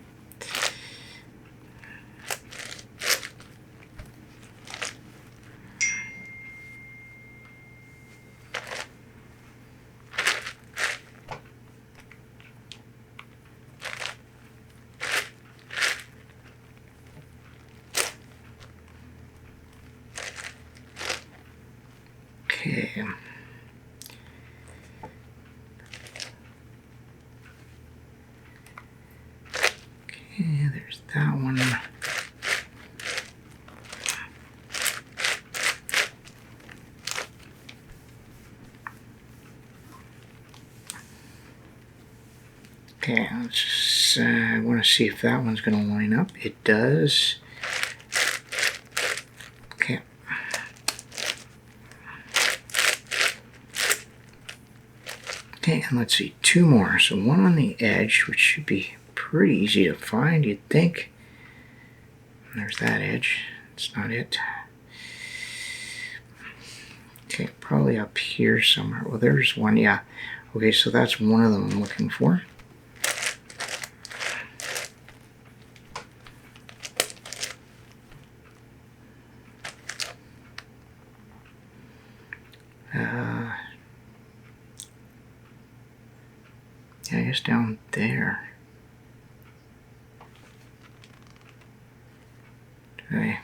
Okay. Okay, there's that one. Okay, let's just, I want to see if that one's going to line up. It does. Okay. Okay, and let's see, 2 more. So one on the edge, which should be pretty easy to find, you'd think. And there's that edge. It's not it. Okay, probably up here somewhere. Well, there's one, yeah. Okay, so that's one of them I'm looking for. Yeah, I guess down there. Okay.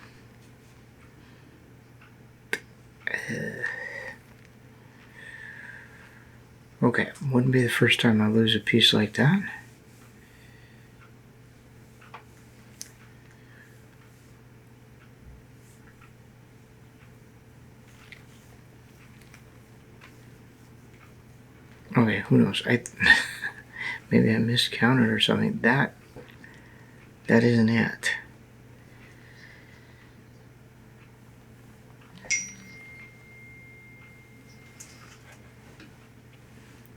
Okay, wouldn't be the first time I lose a piece like that. Okay, who knows? Maybe I miscounted or something. That isn't it.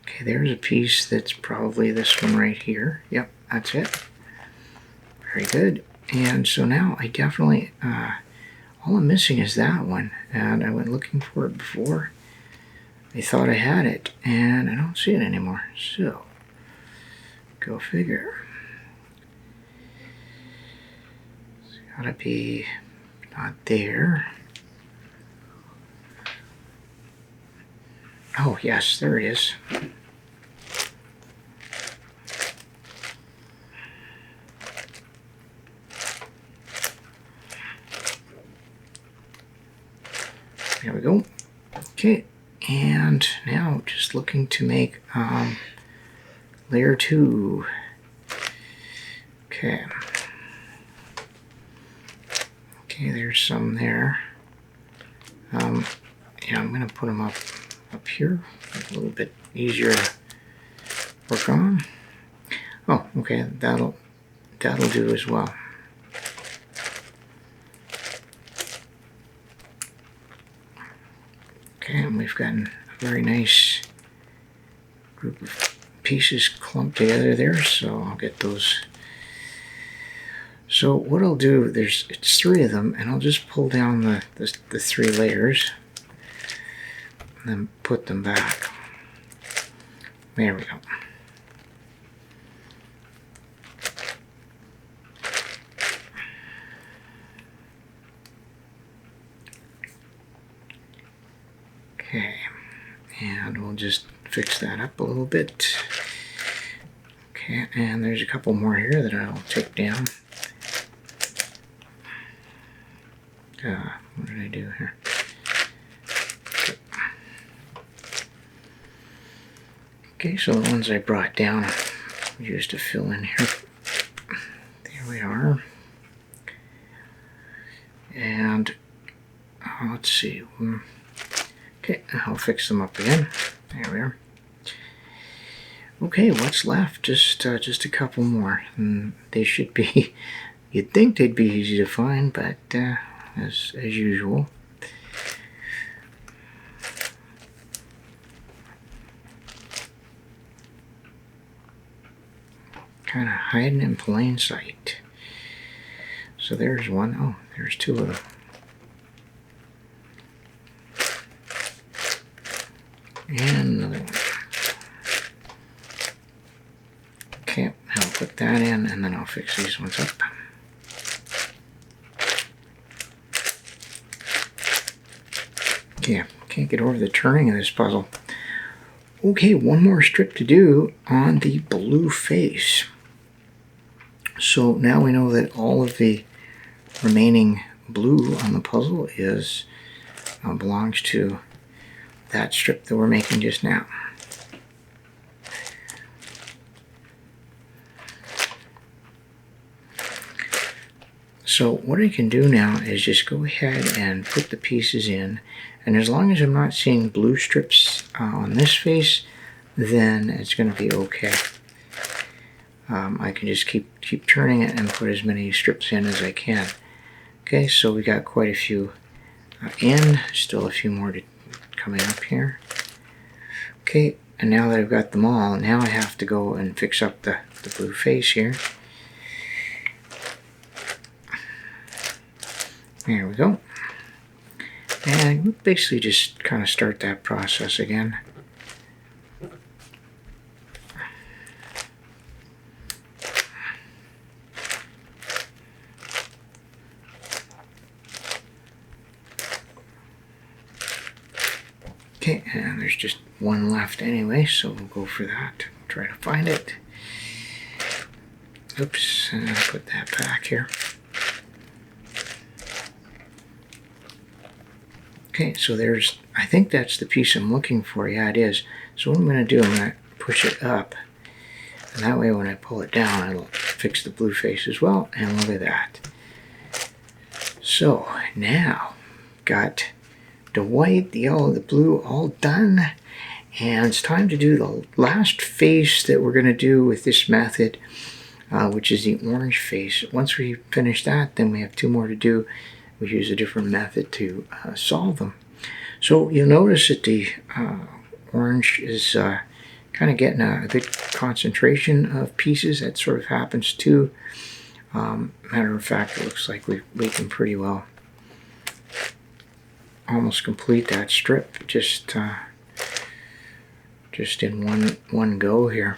Okay, there's a piece that's probably this one right here. Yep, that's it. Very good. And so now I definitely, all I'm missing is that one. And I went looking for it before. I thought I had it, and I don't see it anymore. So, go figure. It's gotta be not there. Oh, yes, there it is. There we go. Okay, and now just looking to make layer 2. Okay. Okay, there's some there. Yeah, I'm going to put them up here. A little bit easier to work on. Oh, okay, that'll do as well. Okay, and we've gotten a very nice group of pieces clumped together there, so I'll get those. So what I'll do, it's 3 of them, and I'll just pull down the 3 layers and then put them back. There we go. Okay, and we'll just fix that up a little bit. Okay, and there's a couple more here that I'll take down. What did I do here? Okay, so the ones I brought down, I'll use to fill in here. There we are. And let's see. Okay, I'll fix them up again. There we are. Okay, what's left? Just a couple more, and they should be. You'd think they'd be easy to find, but as usual. Kind of hiding in plain sight. So there's one. Oh, there's 2 of them. And another one. Okay, I'll put that in, and then I'll fix these ones up. Yeah, can't get over the turning of this puzzle. Okay, one more strip to do on the blue face. So now we know that all of the remaining blue on the puzzle is belongs to that strip that we're making just now. So what I can do now is just go ahead and put the pieces in, and as long as I'm not seeing blue strips on this face, then it's going to be okay. I can just keep turning it and put as many strips in as I can. Okay, so we got quite a few in, still a few more coming up here. Okay, and now that I've got them all, now I have to go and fix up the blue face here. There we go. And basically just kind of start that process again. Okay, and there's just one left anyway, so we'll go for that. Try to find it. Oops, and I'll put that back here. Okay, so there's, I think that's the piece I'm looking for. Yeah, it is. So what I'm going to do, I'm going to push it up. And that way when I pull it down, it'll fix the blue face as well. And look at that. So now, got the white, the yellow, the blue all done. And it's time to do the last face that we're going to do with this method, which is the orange face. Once we finish that, then we have 2 more to do. We use a different method to solve them. So you'll notice that the orange is kind of getting a good concentration of pieces. That sort of happens too. Matter of fact, it looks like we can pretty well almost complete that strip just in one go here.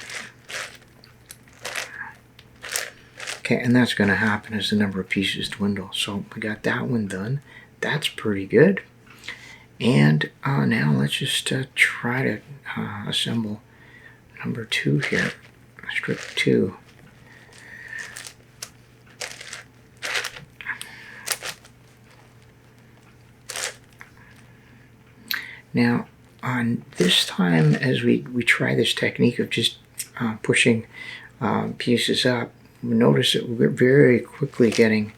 Okay, and that's going to happen as the number of pieces dwindle. So we got that one done. That's pretty good. And now let's just try to assemble number 2 here, strip 2. Now, on this time, as we try this technique of just pushing pieces up, notice that we're very quickly getting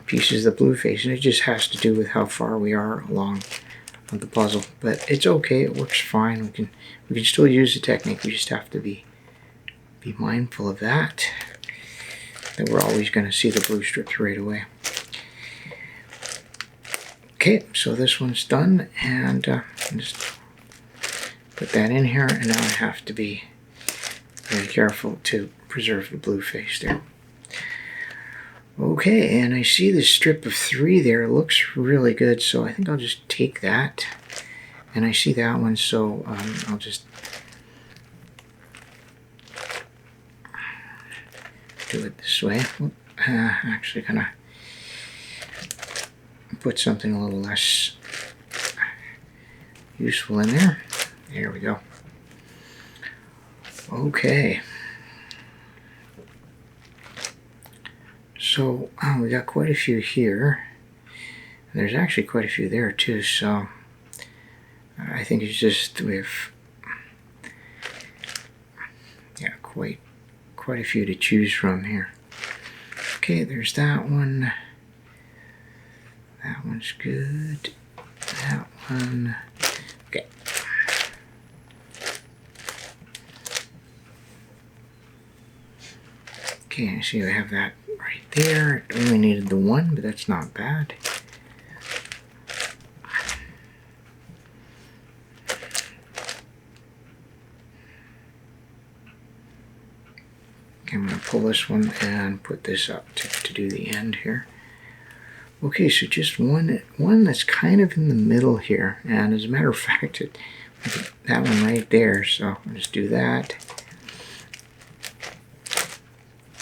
pieces of the blue face, and it just has to do with how far we are along the puzzle. But it's okay; it works fine. We can still use the technique. We just have to be mindful of that. That we're always going to see the blue strips right away. Okay, so this one's done, and just put that in here, and now I have to be very careful to preserve the blue face there. Okay, and I see the strip of 3 there. It looks really good, so I think I'll just take that. And I see that one, so I'll just do it this way. Actually, gonna put something a little less useful in there. There we go. Okay. So we got quite a few here. There's actually quite a few there too, so I think it's just we've quite a few to choose from here. Okay, there's that one. That one's good. That one. Okay. Okay, I see I have that right there. It only needed the one, but that's not bad. Okay, I'm going to pull this one and put this up to do the end here. Okay, so just one that's kind of in the middle here, and as a matter of fact, that one right there. So I'll just do that.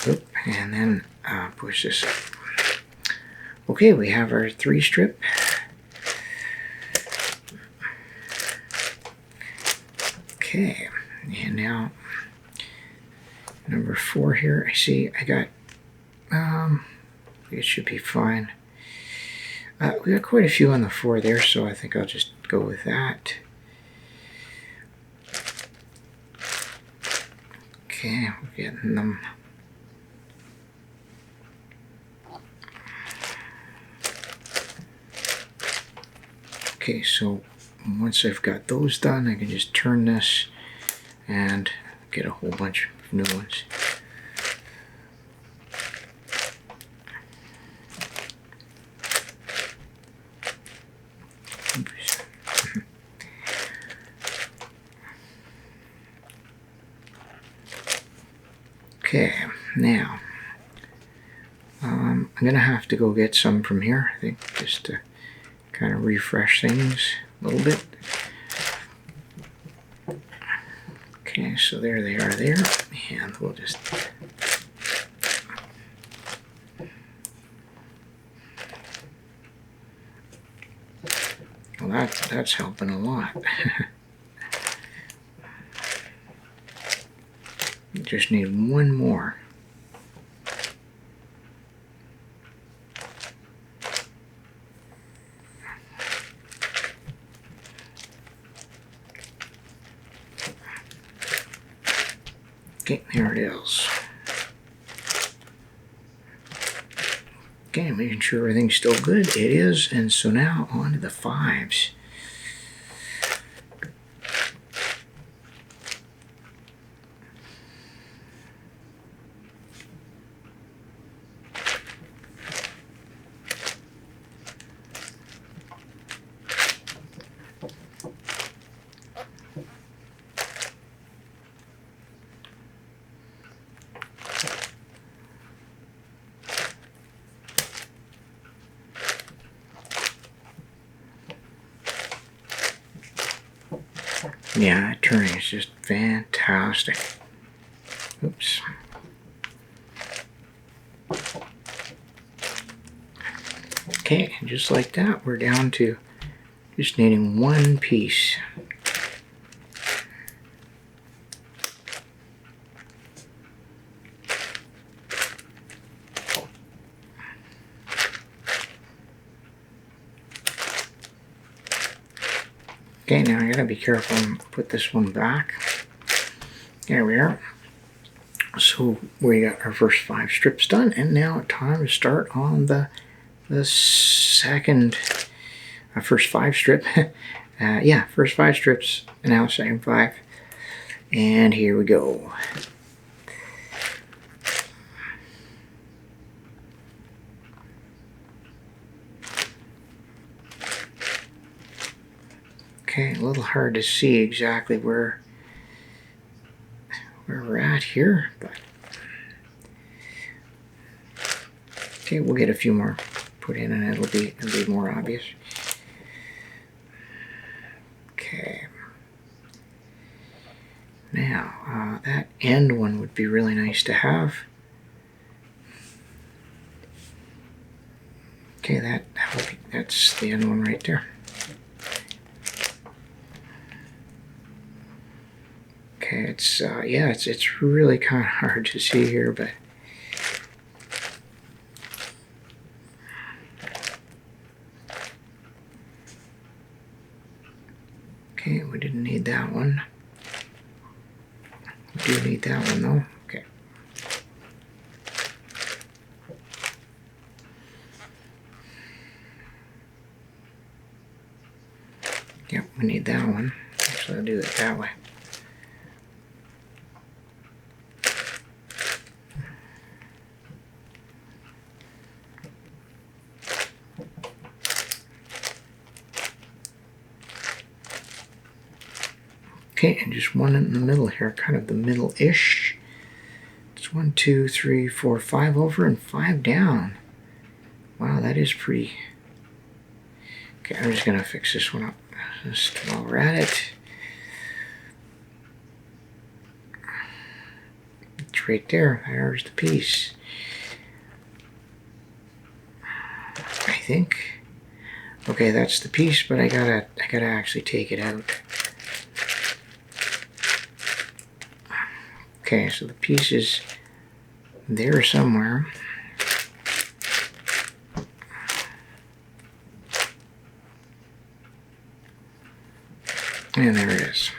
Oop, and then push this up. Okay, we have our 3 strip. Okay, and now number 4 here. I see I got. It should be fine. We got quite a few on the 4 there, so I think I'll just go with that. Okay, we're getting them. Okay, so once I've got those done, I can just turn this and get a whole bunch of new ones. Okay, now I'm gonna have to go get some from here, I think, just to kind of refresh things a little bit. Okay, so there they are there, and we'll just well, that's helping a lot. Just need one more. Okay, there it is. Okay, making sure everything's still good. It is, and so now on to the 5s. Yeah, that turning is just fantastic. Oops. Okay, and just like that, we're down to Just needing one piece. Okay, now I gotta be careful and put this one back. There we are. So we got our first 5 strips done, and now time to start on the second, first 5 strip. Yeah, first 5 strips, and now second 5. And here we go. Okay, a little hard to see exactly where we're at here, but okay, we'll get a few more put in and it'll be more obvious. Okay. Now, that end one would be really nice to have. Okay, that's the end one right there. Okay, it's yeah, it's really kind of hard to see here, but okay, we didn't need that one. We do need that one though. Okay. Yep, we need that one. Actually, I'll do it that way. Okay, and just one in the middle here, kind of the middle-ish. It's 1, 2, 3, 4, 5 over and 5 down. Wow, that is pretty. Okay, I'm just gonna fix this one up just while we're at it. It's right there. There's the piece. I think. Okay, that's the piece, but I gotta actually take it out. Okay, so the piece is there somewhere. And there it is.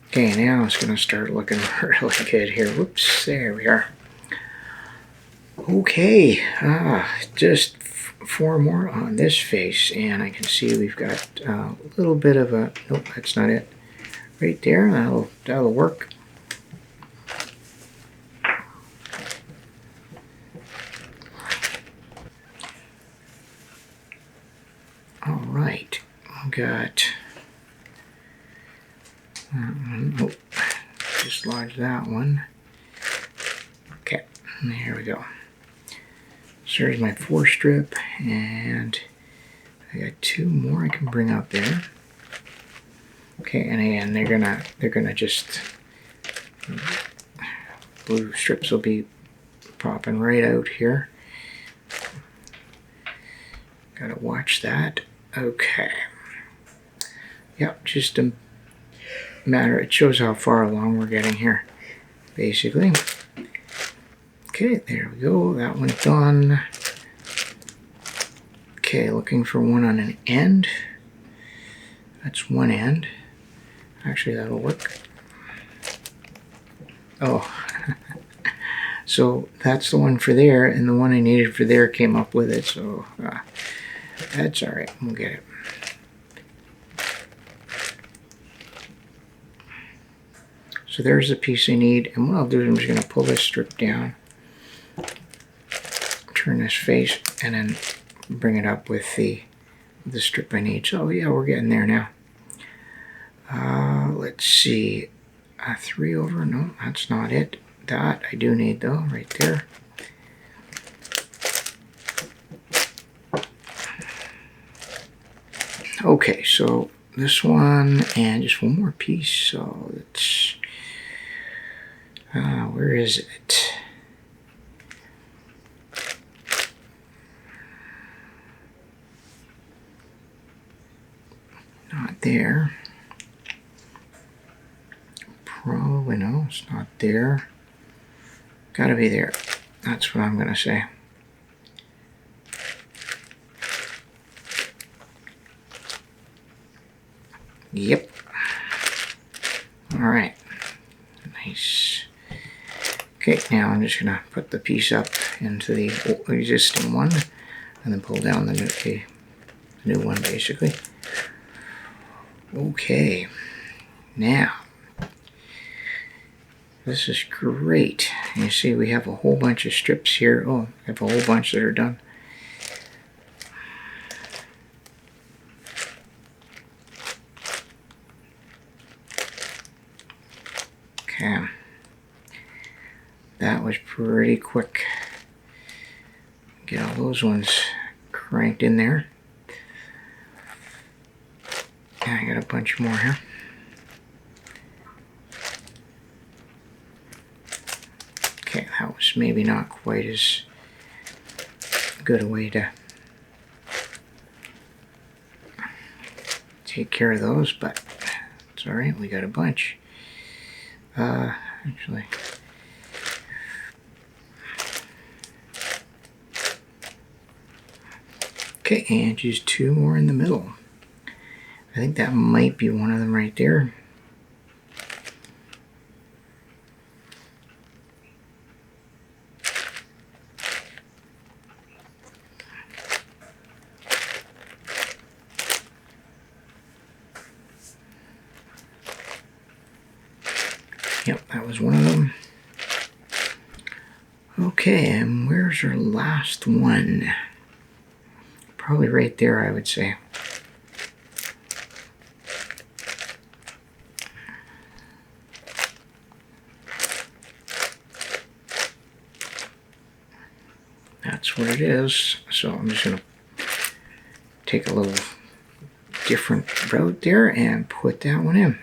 Okay, now it's going to start looking really good here. Whoops, there we are. Okay, just 4 more on this face, and I can see we've got a little bit of a, nope, that's not it. Right there, that'll work. All right, I've got that one. Oh, dislodge that one. Okay, there we go. So there's my 4 strip, and I got 2 more I can bring up there. Okay, and again, they're gonna just, blue strips will be popping right out here. Gotta watch that. Okay. Yep, just a matter, it shows how far along we're getting here, basically. Okay, there we go, that one's done. Okay, looking for one on an end. That's one end. Actually, that'll work. Oh, so that's the one for there, and the one I needed for there came up with it, so that's all right, we'll get it. So there's the piece I need, and what I'll do is I'm just going to pull this strip down, turn this face, and then bring it up with the strip I need. So yeah, we're getting there now. Let's see, 3 over, no, that's not it. That I do need though, right there. Okay, so this one and just one more piece. So it's where is it? not there. Probably no, it's not there. Gotta be there. That's what I'm gonna say. Yep. All right. Nice. Okay, now I'm just gonna put the piece up into the existing one and then pull down the new one basically. Okay. Now, this is great. You see we have a whole bunch of strips here. Oh, I have a whole bunch that are done. Okay. That was pretty quick. Get all those ones cranked in there. And I got a bunch more here. Okay, that was maybe not quite as good a way to take care of those, but it's alright, we got a bunch. Actually, okay, and just two more in the middle. I think that might be one of them right there. Yep, that was one of them. Okay, and where's our last one? Probably right there, I would say. That's what it is. So I'm just going to take a little different route there and put that one in.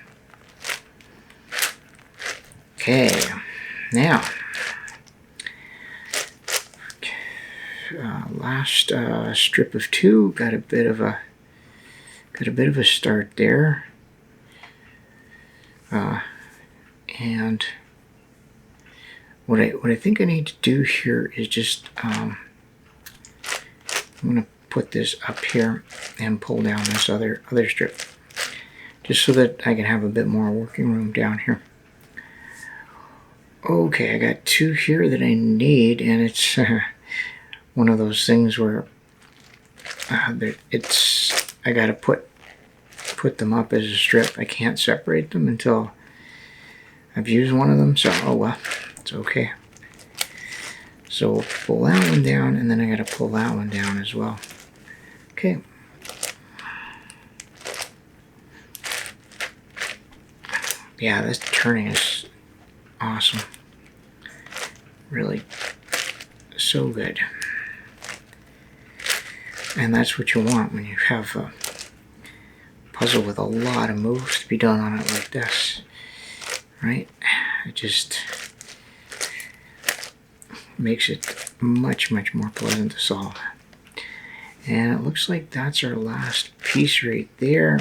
Okay, now last strip of two, got a bit of a start there, and what I think I need to do here is just I'm going to put this up here and pull down this other strip, just so that I can have a bit more working room down here. Okay, I got two here that I need, and it's one of those things where I gotta put them up as a strip. I can't separate them until I've used one of them, so oh well, it's okay. So we'll pull that one down, and then I gotta pull that one down as well. Okay. Yeah, this turning is awesome. Really so good. And that's what you want when you have a puzzle with a lot of moves to be done on it like this, right? It just makes it much more pleasant to solve. And it looks like that's our last piece right there.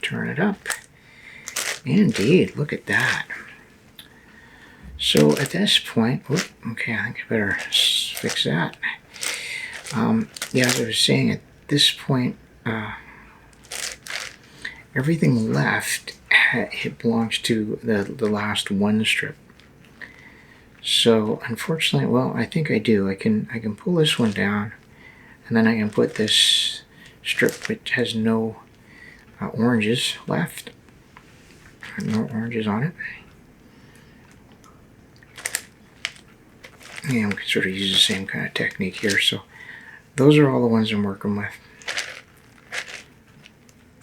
Turn it up. Indeed, look at that. So at this point, okay, I think I better fix that. Yeah, as I was saying, at this point, everything left, it belongs to the last one strip. So unfortunately, well, I think I do. I can pull this one down, and then I can put this strip which has no oranges left, no oranges on it. And we can sort of use the same kind of technique here. So those are all the ones I'm working with.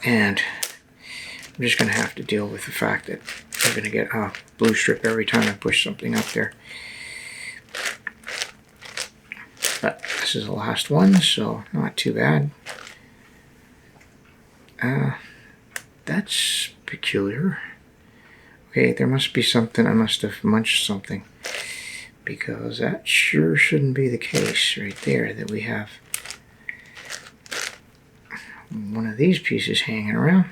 And I'm just going to have to deal with the fact that I'm going to get a blue strip every time I push something up there. But this is the last one, so not too bad. That's peculiar. Okay, there must be something. I must have munched something, because that sure shouldn't be the case right there, that we have one of these pieces hanging around.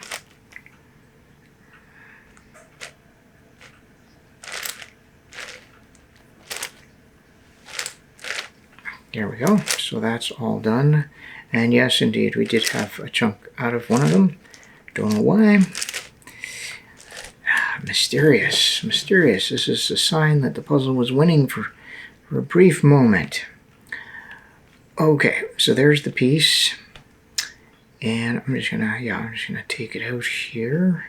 There we go. So that's all done. And yes, indeed, we did have a chunk out of one of them. Don't know why. Mysterious, mysterious. This is a sign that the puzzle was winning for a brief moment. Okay, so there's the piece. And I'm just gonna, I'm just gonna take it out here.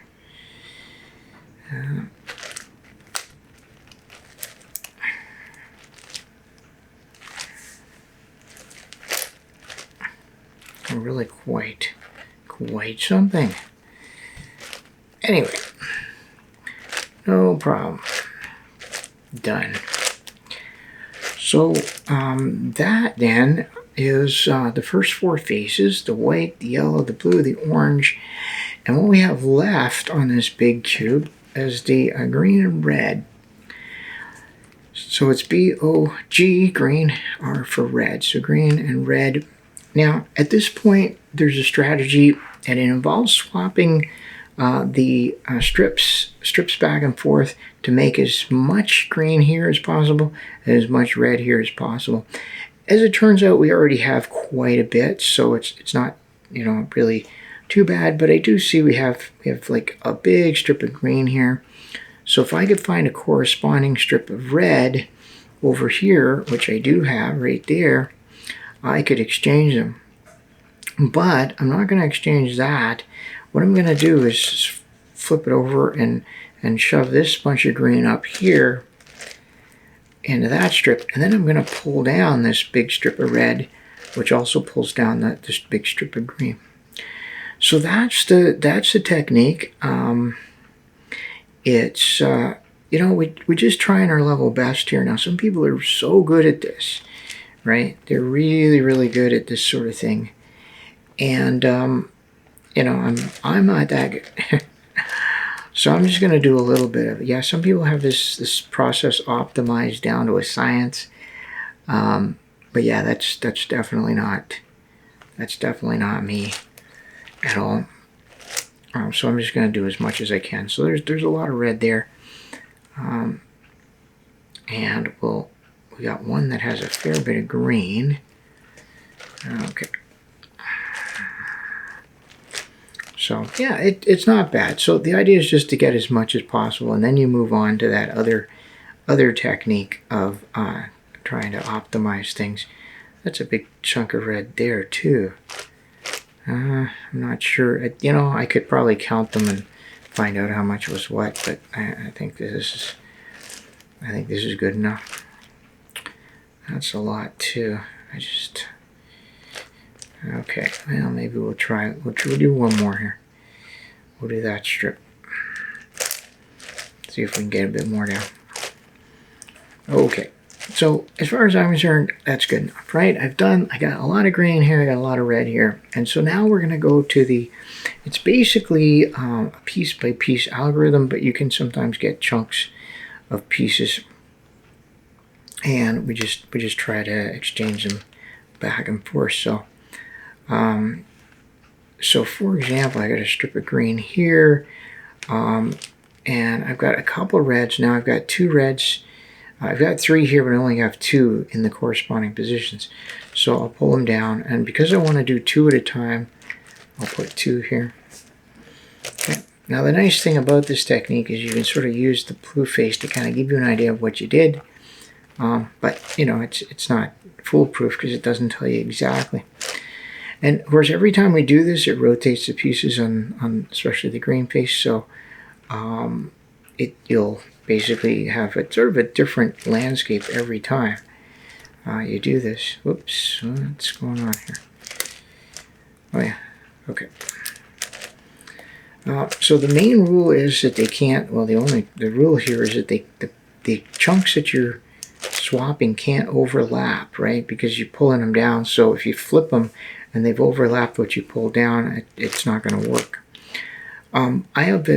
Really quite something. Anyway, no problem. Done. So that then is the first 4 faces: the white, the yellow, the blue, the orange, and what we have left on this big cube is the green and red. So it's B-O-G, green, R for red. So green and red. Now, at this point, there's a strategy, and it involves swapping the strips back and forth to make as much green here as possible and as much red here as possible. As it turns out, we already have quite a bit, so it's not, you know, really too bad. But I do see we have like a big strip of green here. So if I could find a corresponding strip of red over here, which I do have right there, I could exchange them. But I'm not going to exchange that. What I'm going to do is flip it over and shove this bunch of green up here into that strip. And then I'm going to pull down this big strip of red, which also pulls down this big strip of green. So that's the technique. It's, you know, we're just trying our level best here. Now, some people are so good at this, right? They're really, really good at this sort of thing. And, you know, I'm not that good. So I'm just going to do a little bit of it. Yeah, some people have this process optimized down to a science. But yeah, that's definitely not me at all. So I'm just going to do as much as I can. So there's a lot of red there. And we got one that has a fair bit of green. Okay. So yeah, it's not bad. So the idea is just to get as much as possible, and then you move on to that other technique of trying to optimize things. That's a big chunk of red there too. I'm not sure. You know, I could probably count them and find out how much was what, but I think this is good enough. That's a lot too. Okay, well, maybe we'll do one more here. We'll do that strip. See if we can get a bit more down. Okay, so as far as I'm concerned, that's good enough, right? I got a lot of green here, I got a lot of red here. And so now we're gonna go to it's basically a piece by piece algorithm, but you can sometimes get chunks of pieces. And we just try to exchange them back and forth. So so for example, I got a strip of green here, and I've got a couple of reds. Now I've got 2 reds. I've got 3 here, but I only have 2 in the corresponding positions. So I'll pull them down, and because I want to do 2 at a time, I'll put 2 here. Okay. Now the nice thing about this technique is you can sort of use the blue face to kind of give you an idea of what you did. But you know, it's not foolproof because it doesn't tell you exactly. And of course, every time we do this, it rotates the pieces on especially the green face. So you'll basically have a sort of a different landscape every time you do this. Whoops, what's going on here? Oh yeah, okay. So the main rule is that they can't. Well, the rule here is that the chunks that you're swapping can't overlap, right? Because you're pulling them down. So if you flip them and they've overlapped what you pull down, it's not going to work. I have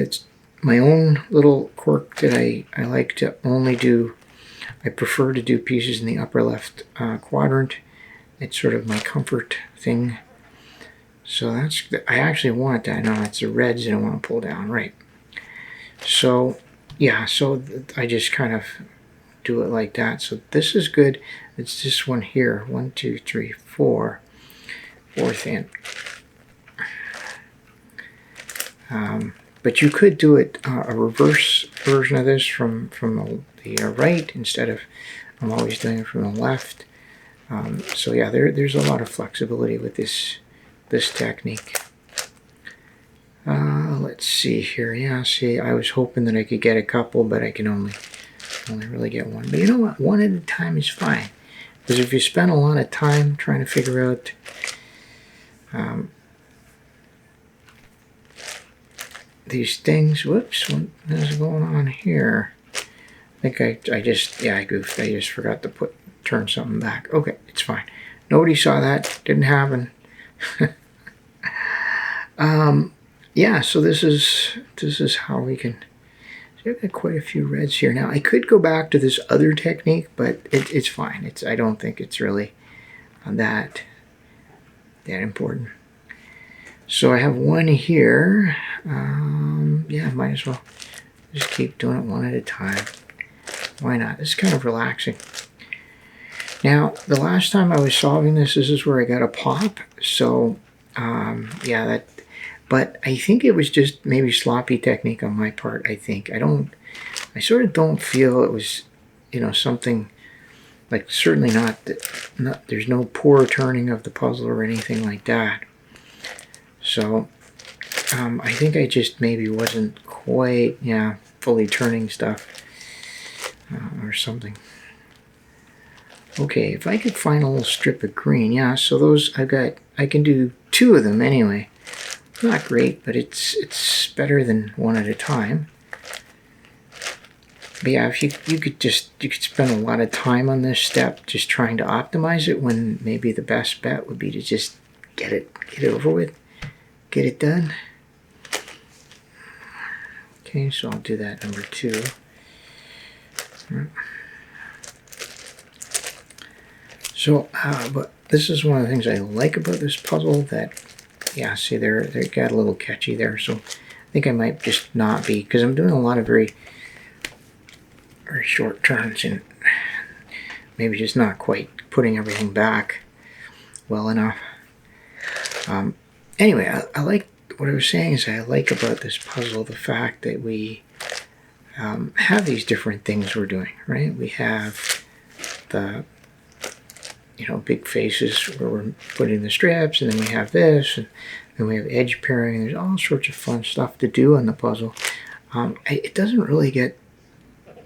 my own little quirk that I like to only do. I prefer to do pieces in the upper left quadrant. It's sort of my comfort thing. So I actually want that. No, it's the reds that I want to pull down, right? So yeah, so I just kind of do it like that. So this is good. It's this one here. 1, 2, 3, 4. Fourth in. But you could do it a reverse version of this from the right instead of I'm always doing it from the left. So yeah, there's a lot of flexibility with this technique. Let's see here. Yeah, see, I was hoping that I could get a couple, but I can only really get one. But you know what? One at a time is fine. Because if you spend a lot of time trying to figure out these things, whoops, what is going on here? I think I goofed. I just forgot to turn something back. Okay, it's fine. Nobody saw that. Didn't happen. Yeah, so this is how we can. So I've got quite a few reds here. Now I could go back to this other technique, but it's fine. I don't think it's really that important. So I have one here. Yeah, might as well just keep doing it one at a time. Why not? It's kind of relaxing. Now, the last time I was solving this is where I got a pop. So, yeah, that. But I think it was just maybe sloppy technique on my part. I sort of don't feel it was, something like certainly not. There's no poor turning of the puzzle or anything like that. So, I think I just maybe wasn't quite, fully turning stuff or something. Okay, if I could find a little strip of green, yeah, so those I can do 2 of them anyway. Not great, but it's better than one at a time. But yeah, if you could spend a lot of time on this step just trying to optimize it, when maybe the best bet would be to just get it over with, get it done. Okay, so I'll do that number 2. So, but this is one of the things I like about this puzzle that, yeah, see, they got a little catchy there. So I think I might just not be, because I'm doing a lot of very short turns and maybe just not quite putting everything back well enough. Anyway, I like what I was saying is I like about this puzzle the fact that we have these different things we're doing, right? We have the big faces where we're putting the strips, and then we have this, and then we have edge pairing. There's all sorts of fun stuff to do on the puzzle. It doesn't really get,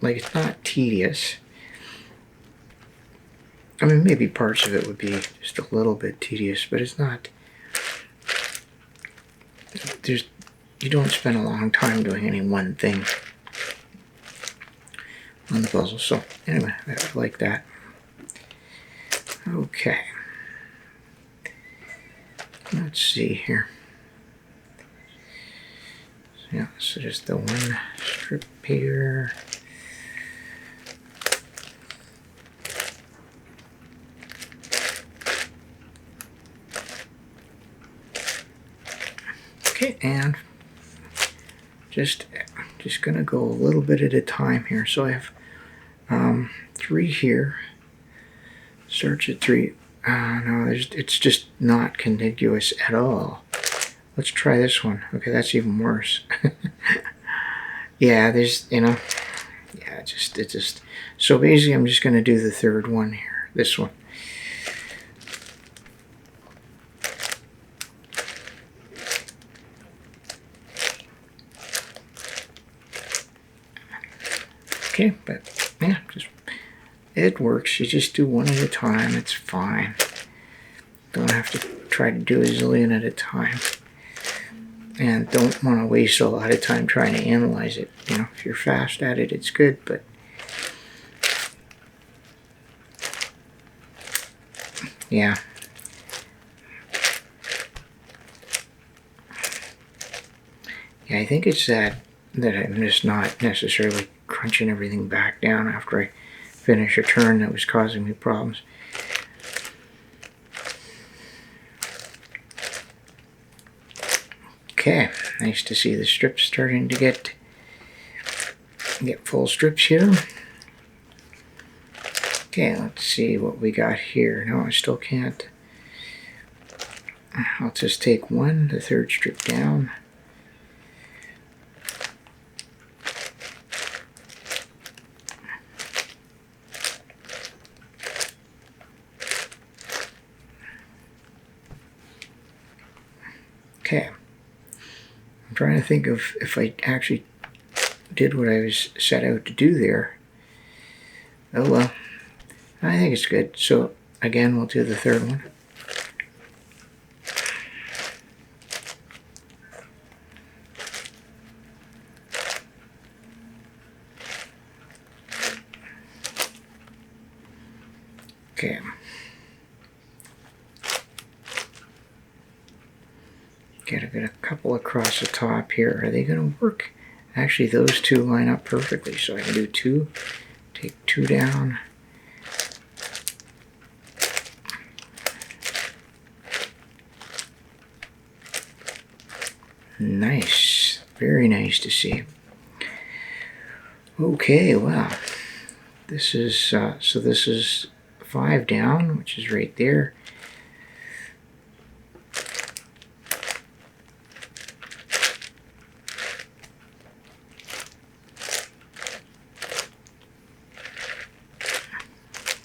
it's not tedious. I mean, maybe parts of it would be just a little bit tedious, but it's not. You don't spend a long time doing any one thing on the puzzle. So anyway, I like that. Okay. Let's see here. So, yeah, so just the one strip here. Okay, and just gonna go a little bit at a time here. So I have 3 here. Search at 3. No, it's just not contiguous at all. Let's try this one. Okay, that's even worse. Yeah, there's, yeah, it just. So basically, I'm just gonna do the 3rd one here. This one. Okay, but yeah, it works. You just do one at a time. It's fine. Don't have to try to do a zillion at a time. And don't want to waste a lot of time trying to analyze it. If you're fast at it, it's good, but yeah. Yeah, I think it's that I'm just not necessarily crunching everything back down after I finish a turn that was causing me problems. Okay, nice to see the strips starting to get full strips here. Okay, let's see what we got here. No, I still can't. I'll just take the third strip down. Okay. I'm trying to think of if I actually did what I was set out to do there. Oh well, I think it's good. So again, we'll do the third one. Okay. Gotta get a couple across the top here. Are they gonna work? Actually, those two line up perfectly, so I can do two. Take two down. Nice. Very nice to see. Okay, wow. This is, so this is 5 down, which is right there.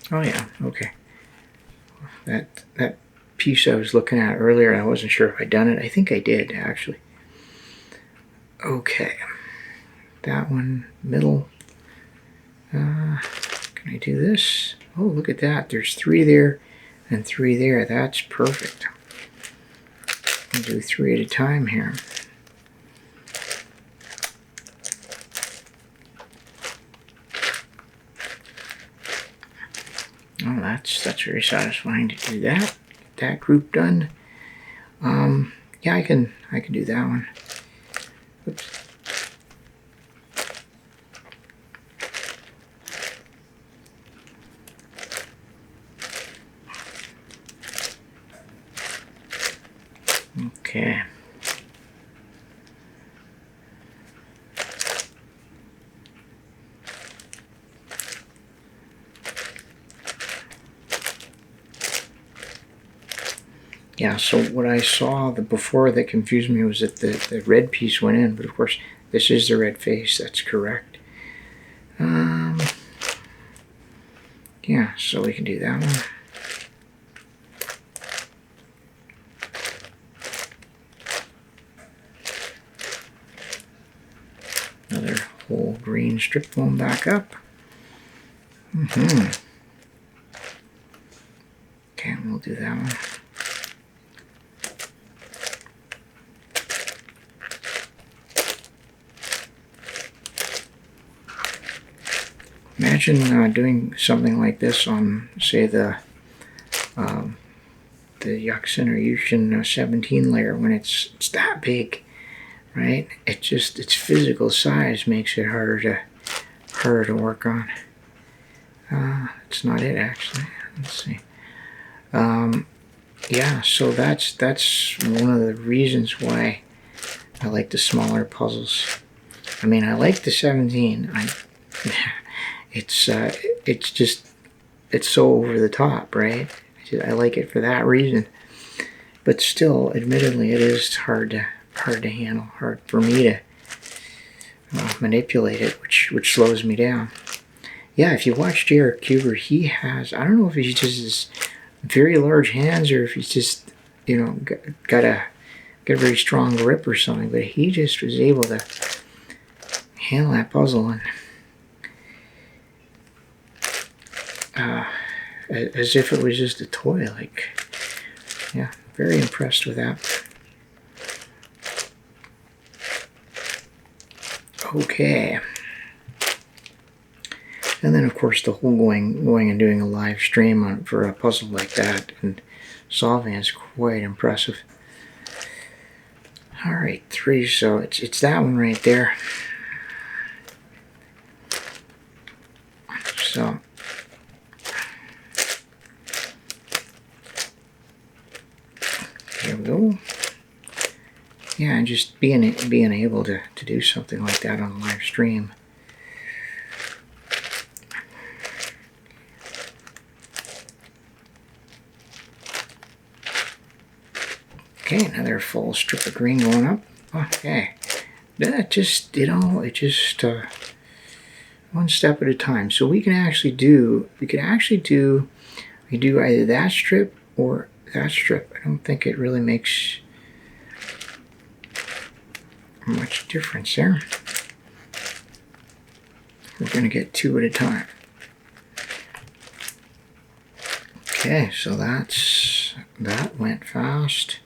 Oh yeah, okay. That piece I was looking at earlier, I wasn't sure if I'd done it. I think I did, actually. Okay. That one, middle. Can I do this? Oh, look at that. There's 3 there and 3 there. That's perfect. I'll do 3 at a time here. Oh, that's very satisfying to do that. Get that group done. Yeah, I can do that one. Oops. Okay. Yeah, so what I saw before that confused me was that the red piece went in, but of course this is the red face, that's correct. Yeah, so we can do that one. Another whole green strip going back up. Okay, we'll do that one. Imagine doing something like this on, say, the Yuxin or Yuxin 17 layer when it's that big, right? Its physical size makes it harder to work on. That's not it, actually. Let's see. Yeah, so that's one of the reasons why I like the smaller puzzles. I mean, I like the 17. It's so over the top, right? I like it for that reason. But still, admittedly, it is hard to handle, hard for me to manipulate it, which slows me down. Yeah, if you watch JRCuber, he has, I don't know if he's just his very large hands or if he's just, you know, got a very strong grip or something, but he just was able to handle that puzzle and as if it was just a toy. Like, yeah, very impressed with that. Okay. And then, of course, the whole going and doing a live stream for a puzzle like that and solving is quite impressive. All right, 3. So it's that one right there. So here we go. Yeah, and just being able to do something like that on a live stream. Okay, another full strip of green going up. Okay, that just, you know, it just one step at a time. So we can actually do, we do either that strip or that strip. I don't think it really makes much difference there. We're going to get 2 at a time. Okay, so that went fast.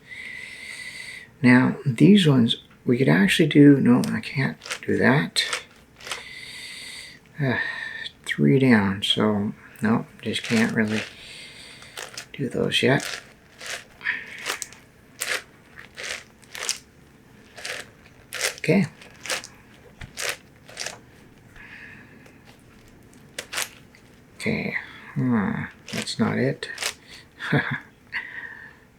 Now these ones we could actually do, no, I can't do that. 3 down, so no, just can't really do those yet. Okay. Okay, that's not it.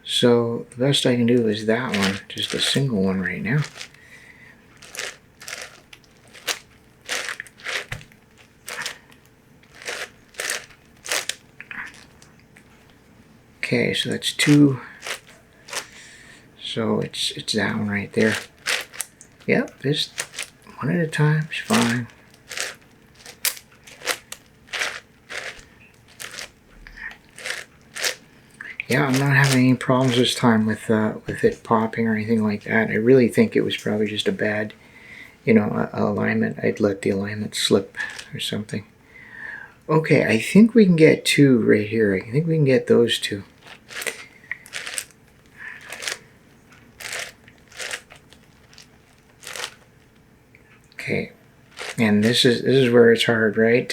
So the best I can do is that one, just a single one right now. Okay, so that's 2. So it's that one right there. Yep, just one at a time is fine. Yeah, I'm not having any problems this time with it popping or anything like that. I really think it was probably just a bad, you know, alignment. I'd let the alignment slip or something. Okay, I think we can get 2 right here. I think we can get those 2. Okay, and this is where it's hard, right?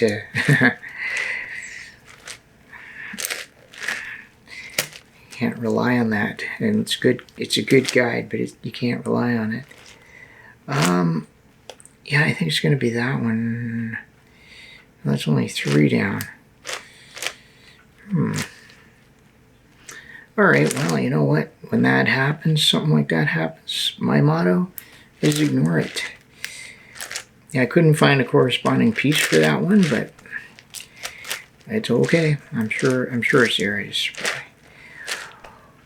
Can't rely on that, and it's good. It's a good guide, but you can't rely on it. Yeah, I think it's going to be that one. That's only 3 down. All right. Well, you know what? When that happens, something like that happens, my motto is ignore it. Yeah, I couldn't find a corresponding piece for that one, but it's okay. I'm sure it's there.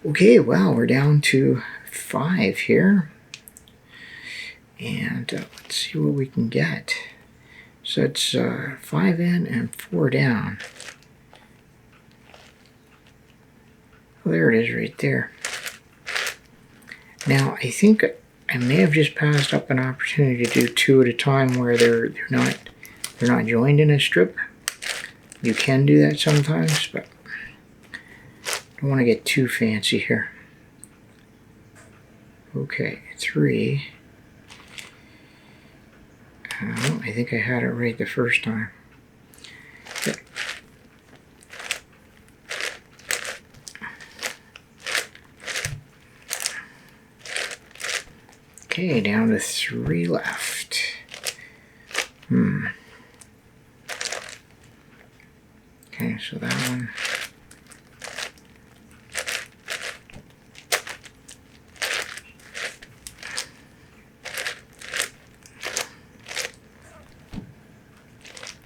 Okay, well, we're down to 5 here. And let's see what we can get. So it's 5 in and 4 down. Oh, there it is right there. Now, I think I may have just passed up an opportunity to do 2 at a time where they're not joined in a strip. You can do that sometimes, but I don't want to get too fancy here. Okay, 3. I think I had it right the first time. Okay. Okay, down to 3 left. Okay, so that one.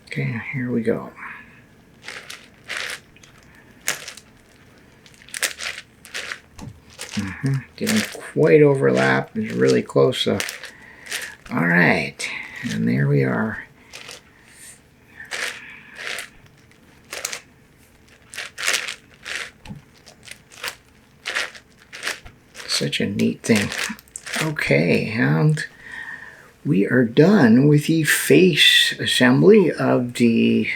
Okay, here we go. Didn't quite overlap. It's really close though. All right, and there we are. Such a neat thing. Okay, and we are done with the face assembly of the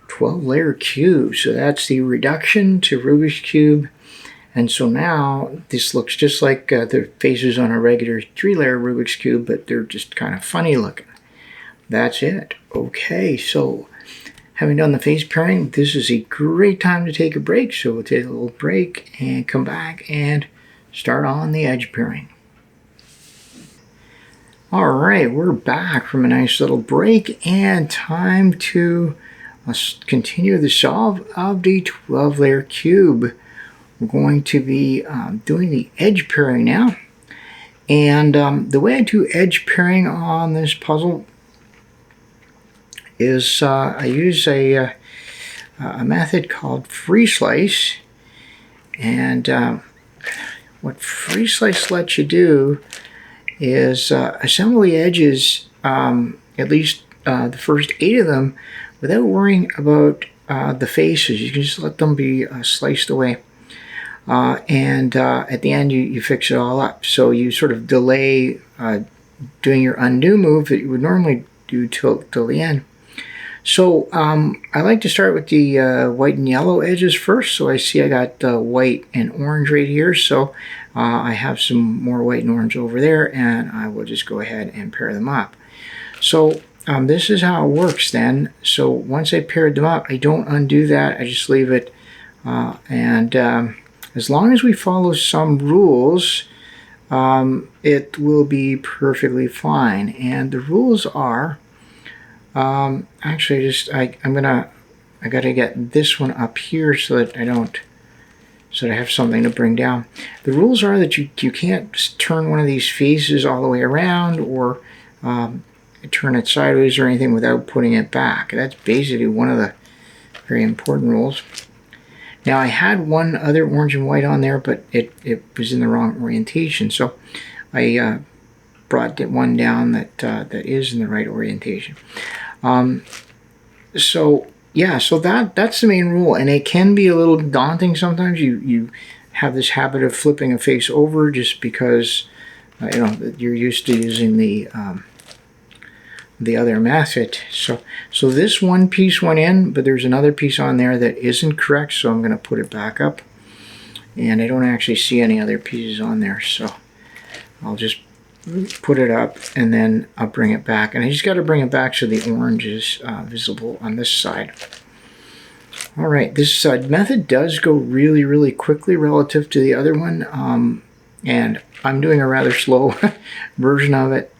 12-layer cube. So that's the reduction to Rubik's Cube. And so now this looks just like the faces on a regular 3-layer Rubik's Cube, but they're just kind of funny looking. That's it. Okay, so having done the face pairing, this is a great time to take a break. So we'll take a little break and come back and start on the edge pairing. All right, we're back from a nice little break and time to continue the solve of the 12-layer cube. We're going to be doing the edge pairing now. And the way I do edge pairing on this puzzle is I use a method called free slice. And what free slice lets you do is assemble the edges, at least the first 8 of them, without worrying about the faces. You can just let them be sliced away. And at the end, you fix it all up. So you sort of delay doing your undo move that you would normally do till the end. So I like to start with the white and yellow edges first. So I see I got white and orange right here. So I have some more white and orange over there, and I will just go ahead and pair them up. So this is how it works then. So once I paired them up, I don't undo that. I just leave it. As long as we follow some rules, it will be perfectly fine. And the rules are, actually, I gotta get this one up here so that I have something to bring down. The rules are that you can't turn one of these faces all the way around or turn it sideways or anything without putting it back. That's basically one of the very important rules. Now I had one other orange and white on there, but it was in the wrong orientation, so I brought one down that is in the right orientation. So yeah, so that's the main rule, and it can be a little daunting sometimes. You have this habit of flipping a face over just because you're used to using the other method. So this one piece went in, but there's another piece on there that isn't correct, so I'm going to put it back up. And I don't actually see any other pieces on there, so I'll just put it up and then I'll bring it back. And I just got to bring it back so the orange is visible on this side. All right, this method does go really, really quickly relative to the other one. And I'm doing a rather slow version of it.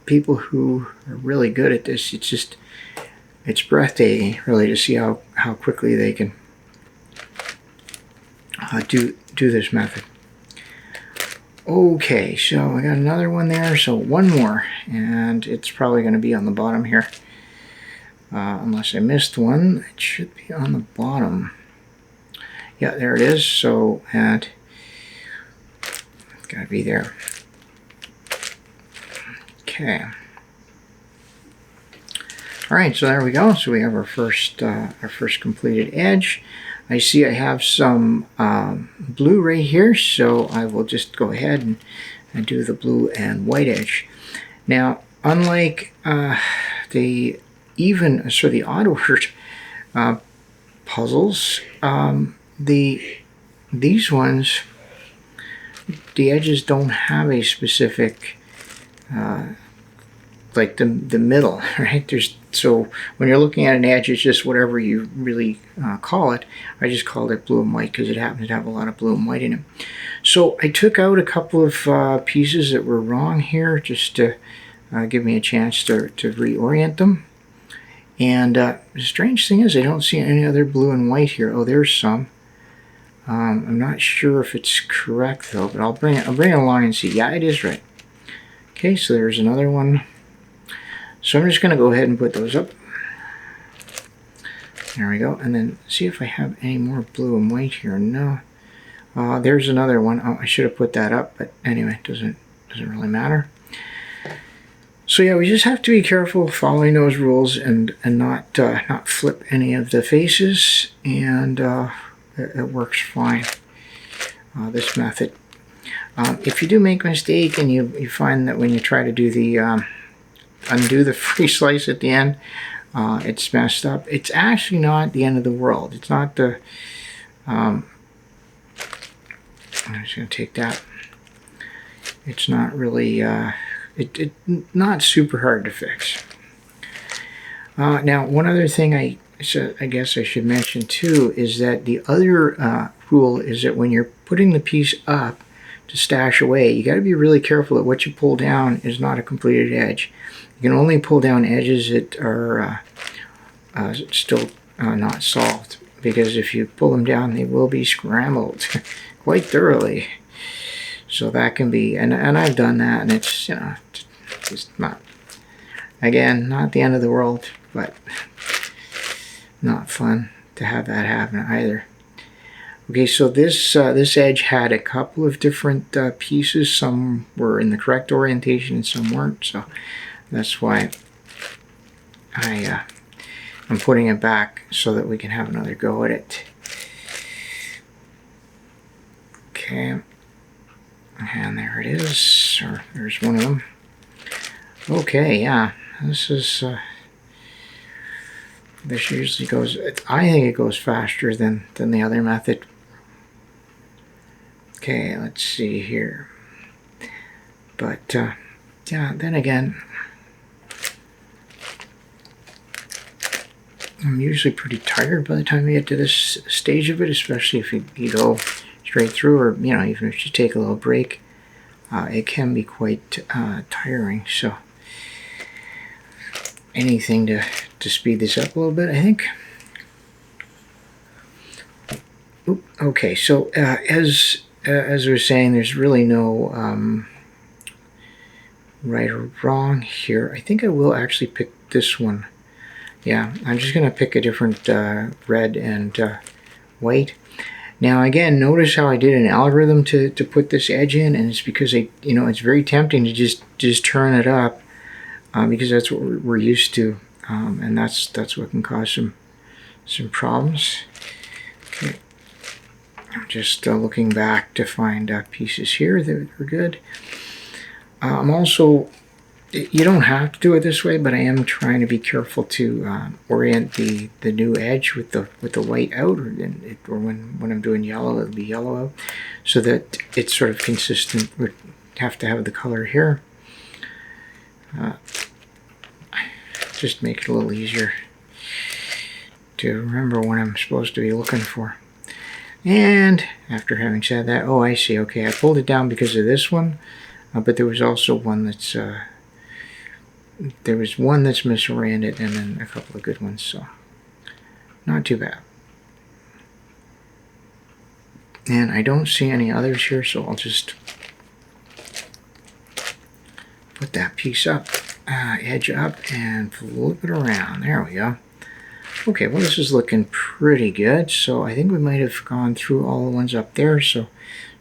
People who are really good at this, it's breathtaking really to see how quickly they can do this method. Okay, so I got another one there, so one more, and it's probably going to be on the bottom here, unless I missed one. It should be on the bottom. Yeah, there it is. So, and it's got to be there. Okay. All right, so there we go. So we have our first completed edge. I see I have some blue right here, so I will just go ahead and do the blue and white edge. Now, unlike the odd ordered puzzles, these ones, the edges don't have a specific like the middle, right? So when you're looking at an edge, it's just whatever you really call it. I just called it blue and white because it happens to have a lot of blue and white in it. So I took out a couple of pieces that were wrong here just to give me a chance to reorient them. And the strange thing is I don't see any other blue and white here. Oh, there's some. I'm not sure if it's correct though, but I'll bring it along and see. Yeah, it is right. Okay, so there's another one. So I'm just going to go ahead and put those up. There we go. And then see if I have any more blue and white here. No. There's another one. Oh, I should have put that up, but anyway, it doesn't really matter. So yeah, we just have to be careful following those rules and not flip any of the faces, and it works fine. This method. If you do make a mistake and you find that when you try to do the undo the free slice at the end, it's messed up, it's actually not the end of the world. It's not the I'm just going to take that. It's not really it's not super hard to fix. Now, one other thing I guess I should mention too is that the other rule is that when you're putting the piece up to stash away, you got to be really careful that what you pull down is not a completed edge. You can only pull down edges that are still not solved, because if you pull them down, they will be scrambled quite thoroughly. So that can be, and I've done that, and it's just not, again, not the end of the world, but not fun to have that happen either. Okay, so this edge had a couple of different pieces. Some were in the correct orientation and some weren't. So that's why I'm putting it back so that we can have another go at it. Okay, and there it is. Or there's one of them. Okay, yeah, this usually goes. I think it goes faster than the other method. Okay, let's see here. But yeah, then again, I'm usually pretty tired by the time you get to this stage of it, especially if you go straight through, or even if you take a little break, it can be quite tiring. So anything to speed this up a little bit, I think. Oop, okay, so as I was saying, there's really no right or wrong here. I think I will actually pick this one. Yeah, I'm just going to pick a different red and white. Now again, notice how I did an algorithm to put this edge in, and it's because it's very tempting to just turn it up because that's what we're used to, and that's what can cause some problems. Okay, I'm just looking back to find pieces here that are good. I'm also, you don't have to do it this way, but I am trying to be careful to orient the new edge with the white out, or when I'm doing yellow, it'll be yellow out, so that it's sort of consistent. We have to have the color here. Just make it a little easier to remember what I'm supposed to be looking for. And after having said that, oh, I see. Okay, I pulled it down because of this one, but there was also one that's misoriented, and then a couple of good ones, so not too bad. And I don't see any others here, so I'll just put that piece up, edge up, and flip it around. There we go. Okay, well, this is looking pretty good, so I think we might have gone through all the ones up there, so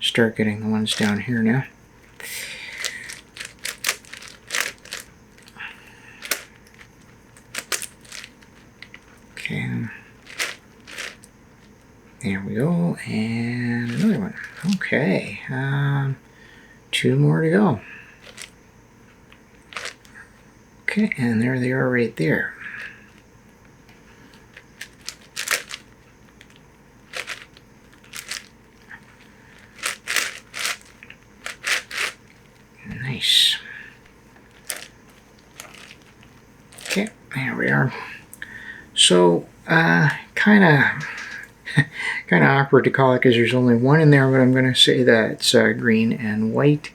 start getting the ones down here now. Okay, there we go, and another one. Okay, 2 more to go. Okay, and there they are right there. Nice. Okay, there we are. So, kind of awkward to call it because there's only one in there, but I'm going to say that it's green and white.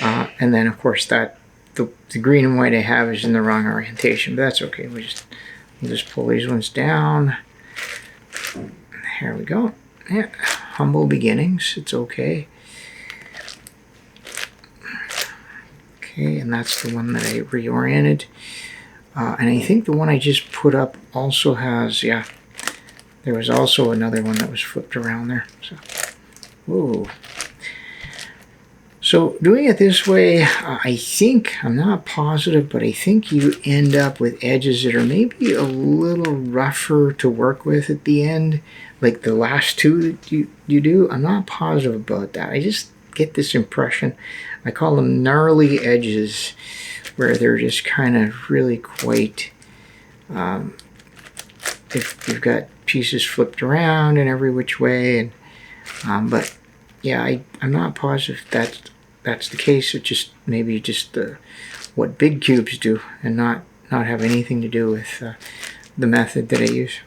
And then, of course, that the green and white I have is in the wrong orientation, but that's okay. We'll just pull these ones down. There we go. Yeah, humble beginnings. It's okay. Okay, and that's the one that I reoriented. And I think the one I just put up also has, yeah, there was also another one that was flipped around there. So, whoa. So doing it this way, I think, I'm not positive, but I think you end up with edges that are maybe a little rougher to work with at the end, like the last two that you do. I'm not positive about that. I just get this impression. I call them gnarly edges, where they're just kind of really quite, if you've got pieces flipped around in every which way, and but yeah, I'm not positive that's the case. It's just maybe just what big cubes do, and not have anything to do with the method that I use.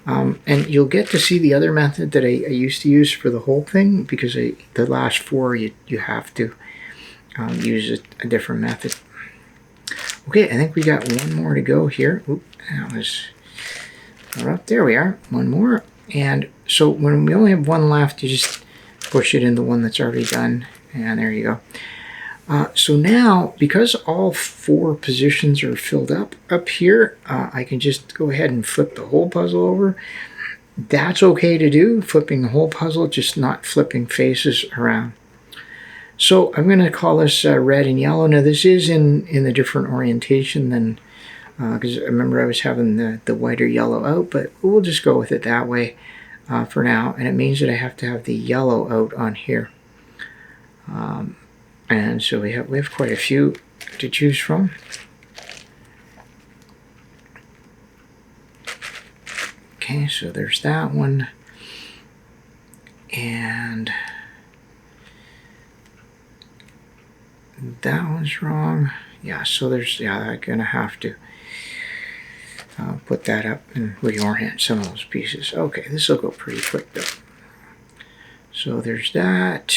And you'll get to see the other method that I used to use for the whole thing, because the last 4 you have to use a different method. Okay, I think we got one more to go here. Oop, that was up. There we are. One more. And so when we only have one left, you just push it in the one that's already done, and there you go. So now, because all 4 positions are filled up here, I can just go ahead and flip the whole puzzle over, that's okay to do, flipping the whole puzzle, just not flipping faces around. So I'm going to call this red and yellow. Now this is in a different orientation than, because I remember I was having the white or yellow out, but we'll just go with it that way for now. And it means that I have to have the yellow out on here. And so we have quite a few to choose from. Okay, so there's that one. And that one's wrong. Yeah, so there's, yeah, I'm gonna have to put that up and reorient some of those pieces. Okay, this will go pretty quick though. So there's that.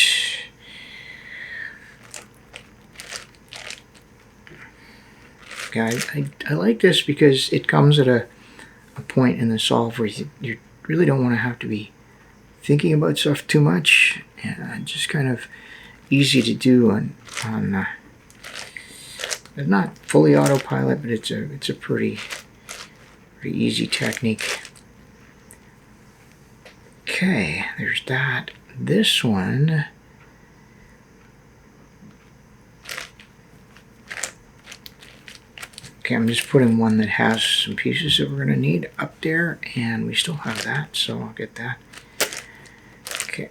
Okay, I like this because it comes at a point in the solve where you really don't want to have to be thinking about stuff too much, and just kind of easy to do on it's not fully autopilot, but it's a pretty easy technique. Okay, there's that. This one, okay, I'm just putting one that has some pieces that we're going to need up there, and we still have that, so I'll get that. Okay.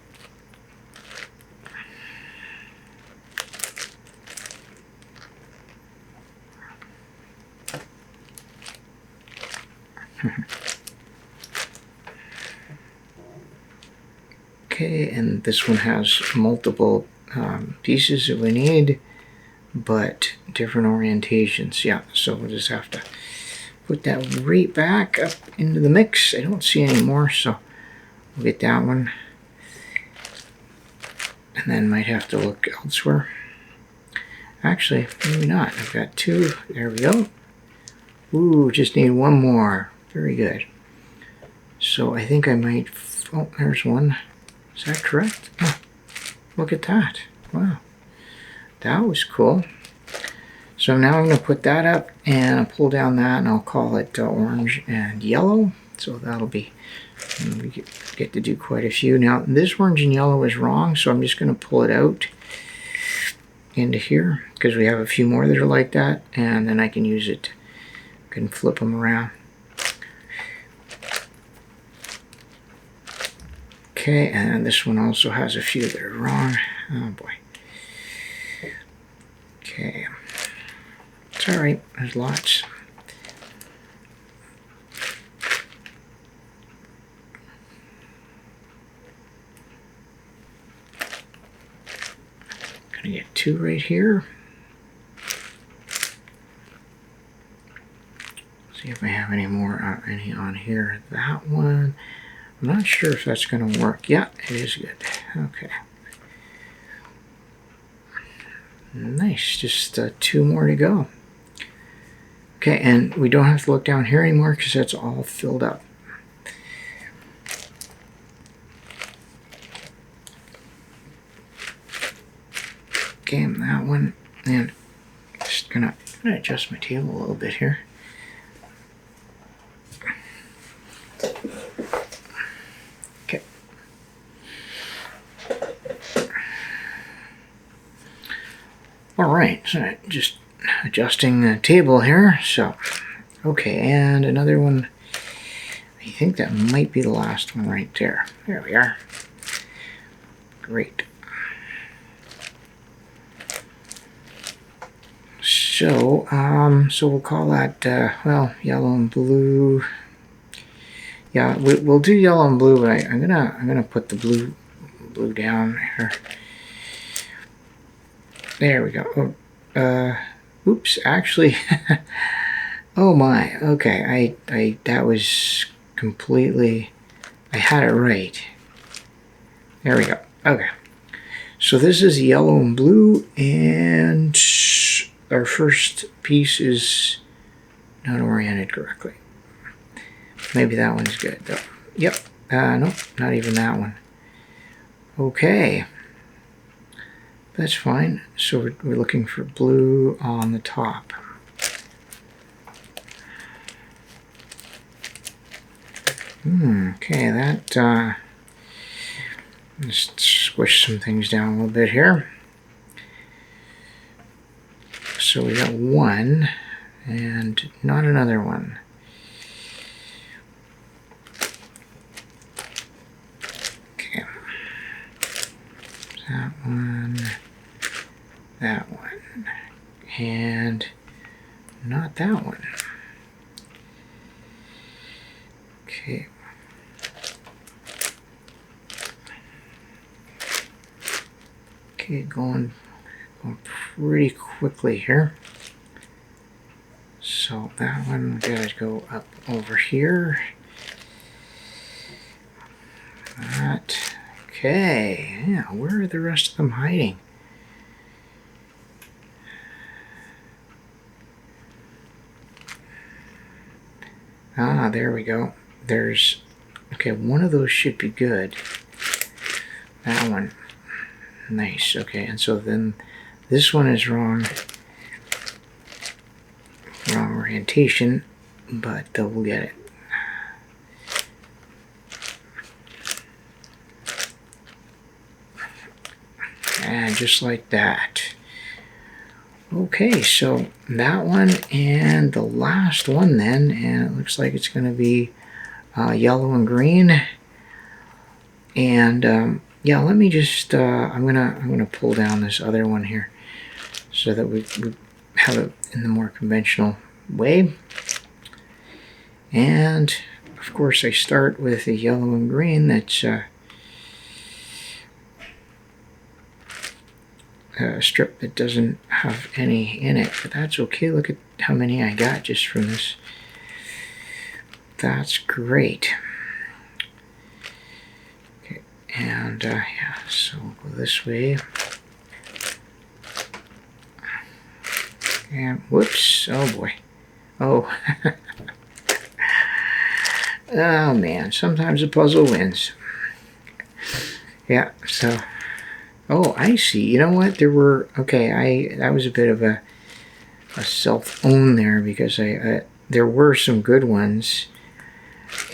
Okay, and this one has multiple pieces that we need, but different orientations. Yeah, so we'll just have to put that right back up into the mix. I don't see any more, so we'll get that one. And then might have to look elsewhere. Actually, maybe not. I've got two. There we go. Ooh, just need one more. Very good. So I think I might, oh, there's one. Is that correct? Oh, look at that. Wow. That was cool. So now I'm going to put that up and I'll pull down that and I'll call it orange and yellow. So that'll be, we get to do quite a few. Now this orange and yellow is wrong, so I'm just going to pull it out into here because we have a few more that are like that, and then I can use it, can flip them around. Okay, and this one also has a few that are wrong. Oh boy. Okay. It's alright, there's lots. Gonna get two right here. See if I have any more, any on here. That one. I'm not sure if that's going to work. Yeah, it is good. Okay. Nice. Just two more to go. Okay, and we don't have to look down here anymore because that's all filled up. Okay, and that one. And just gonna adjust my table a little bit here. Alright, so just adjusting the table here. So, okay, and another one. I think that might be the last one right there. There we are. Great. So, so we'll call that, well, yellow and blue. Yeah, we'll do yellow and blue, but I'm gonna put the blue down here. There we go. Oh, oops, actually, oh my, okay, I that was completely, I had it right. There we go. Okay. So this is yellow and blue, and our first piece is not oriented correctly. Maybe that one's good though. Yep. Nope, not even that one. Okay. That's fine. So we're looking for blue on the top. Okay, that, let's squish some things down a little bit here. So we got one, and not another one. Okay. That one, and not that one. Okay. Okay, going pretty quickly here. So that one gotta go up over here. That. Okay. Yeah, where are the rest of them hiding? Ah, there we go. There's, okay, one of those should be good. That one. Nice. Okay, and so then this one is wrong. Wrong orientation, but we'll get it. And just like that. Okay, so that one and the last one then, and it looks like it's going to be yellow and green. And yeah, let me just I'm gonna pull down this other one here so that we have it in the more conventional way. And of course, I start with the yellow and green. That's a strip that doesn't have any in it, but that's okay. Look at how many I got just from this. That's great. Okay, and yeah, so we'll go this way. And whoops, oh boy. Oh. Oh man, sometimes a puzzle wins. Yeah, so, oh, I see. You know what? There were, okay, that was a bit of a self-own there because there were some good ones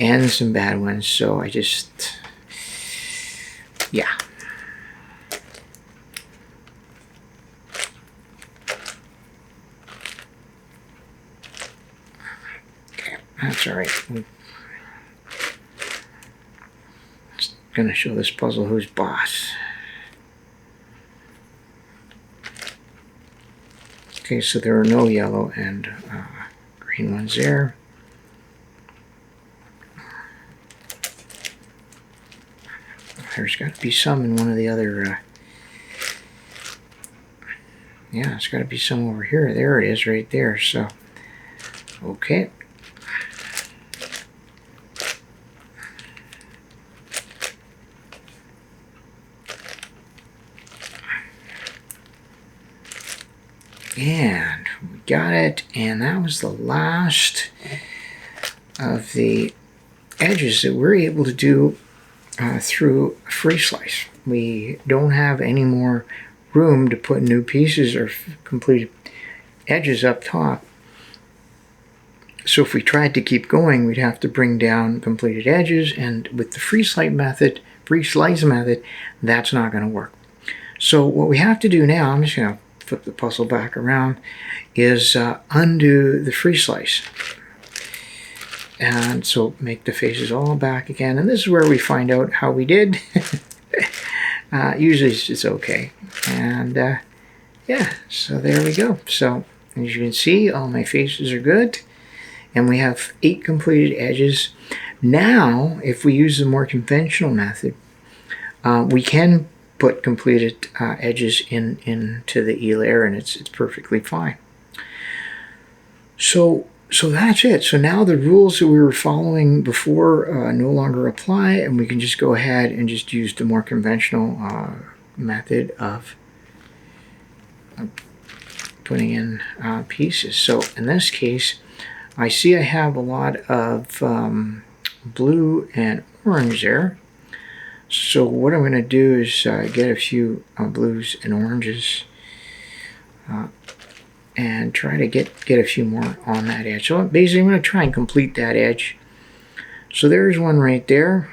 and some bad ones, so I just, yeah. Okay, that's all right. Going to show this puzzle who's boss. Okay, so there are no yellow and green ones there. There's got to be some in one of the other. Yeah, it's got to be some over here. There it is, right there. So, okay. And we got it, and that was the last of the edges that we're able to do through free slice. We don't have any more room to put new pieces or completed edges up top. So if we tried to keep going, we'd have to bring down completed edges, and with the free slice method, that's not going to work. So what we have to do now, I'm just going to flip the puzzle back around, is undo the free slice. And so make the faces all back again. And this is where we find out how we did. Usually it's okay. And yeah, so there we go. So as you can see, all my faces are good. And we have 8 completed edges. Now, if we use the more conventional method, we can put completed edges into the e-layer, and it's perfectly fine. So that's it. So now the rules that we were following before no longer apply, and we can just go ahead and just use the more conventional method of putting in pieces. So in this case, I see I have a lot of blue and orange there. So what I'm going to do is get a few blues and oranges and try to get a few more on that edge. So basically I'm going to try and complete that edge. So there's one right there.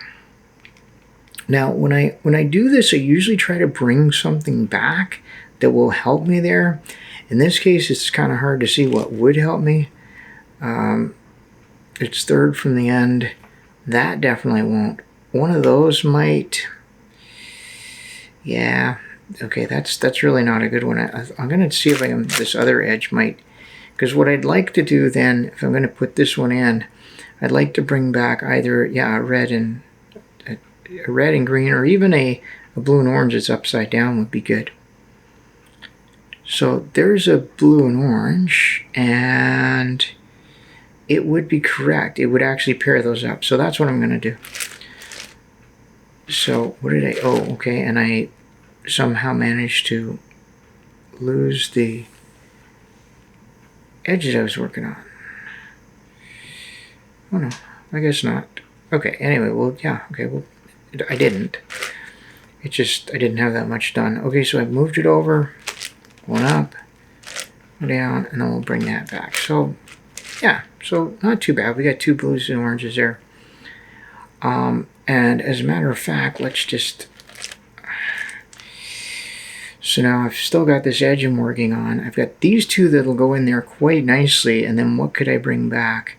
Now, when I do this, I usually try to bring something back that will help me there. In this case, it's kind of hard to see what would help me. It's third from the end. That definitely won't. One of those might. Yeah. Okay, that's really not a good one. I'm going to see if I can. This other edge might. Because what I'd like to do then, if I'm going to put this one in, I'd like to bring back either a red and green, or even a blue and orange that's upside down would be good. So there's a blue and orange, and it would be correct. It would actually pair those up. So that's what I'm going to do. So what did I, oh, okay, and I somehow managed to lose the edge that I was working on. Oh no, I guess not. Okay, anyway, well, yeah, okay, well, I didn't. It just, I didn't have that much done. Okay, so I've moved it over, one up, one down, and then we'll bring that back. So, yeah, so not too bad. We got two blues and oranges there. And as a matter of fact, let's just, so now I've still got this edge I'm working on. I've got these two that'll go in there quite nicely, and then what could I bring back?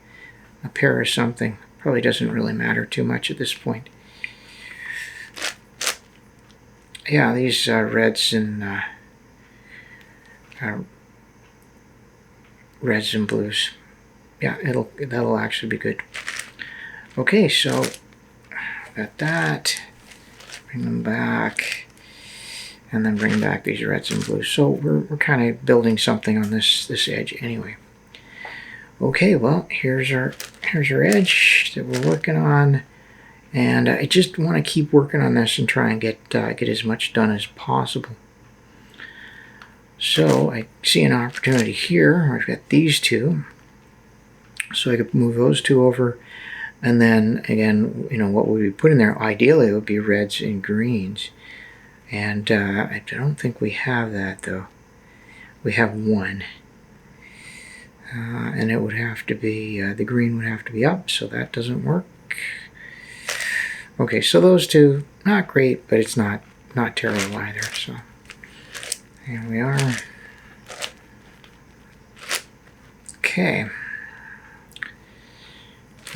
A pair of something. Probably doesn't really matter too much at this point. Yeah, these reds and blues. Yeah, that'll actually be good. Okay, so got that. Bring them back, and then bring back these reds and blues. So we're kind of building something on this edge anyway. Okay, well, here's our edge that we're working on, and I just want to keep working on this and try and get as much done as possible. So I see an opportunity here. I've got these two, so I could move those two over, and then again, you know, what would we put in there? Ideally, it would be reds and greens, and I don't think we have that though. We have one. And it would have to be, the green would have to be up, so that doesn't work. Okay, so those two, not great, but it's not terrible either, so here we are. Okay.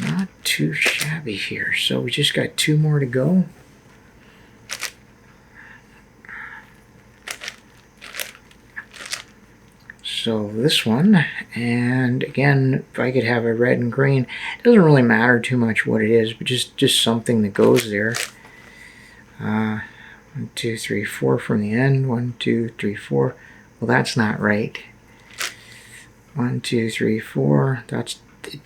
Not too shabby here, so we just got two more to go. So this one, and again, if I could have a red and green, it doesn't really matter too much what it is, but just something that goes there. 1, 2, 3, 4 from the end. 1, 2, 3, 4. Well, that's not right. 1, 2, 3, 4. That's.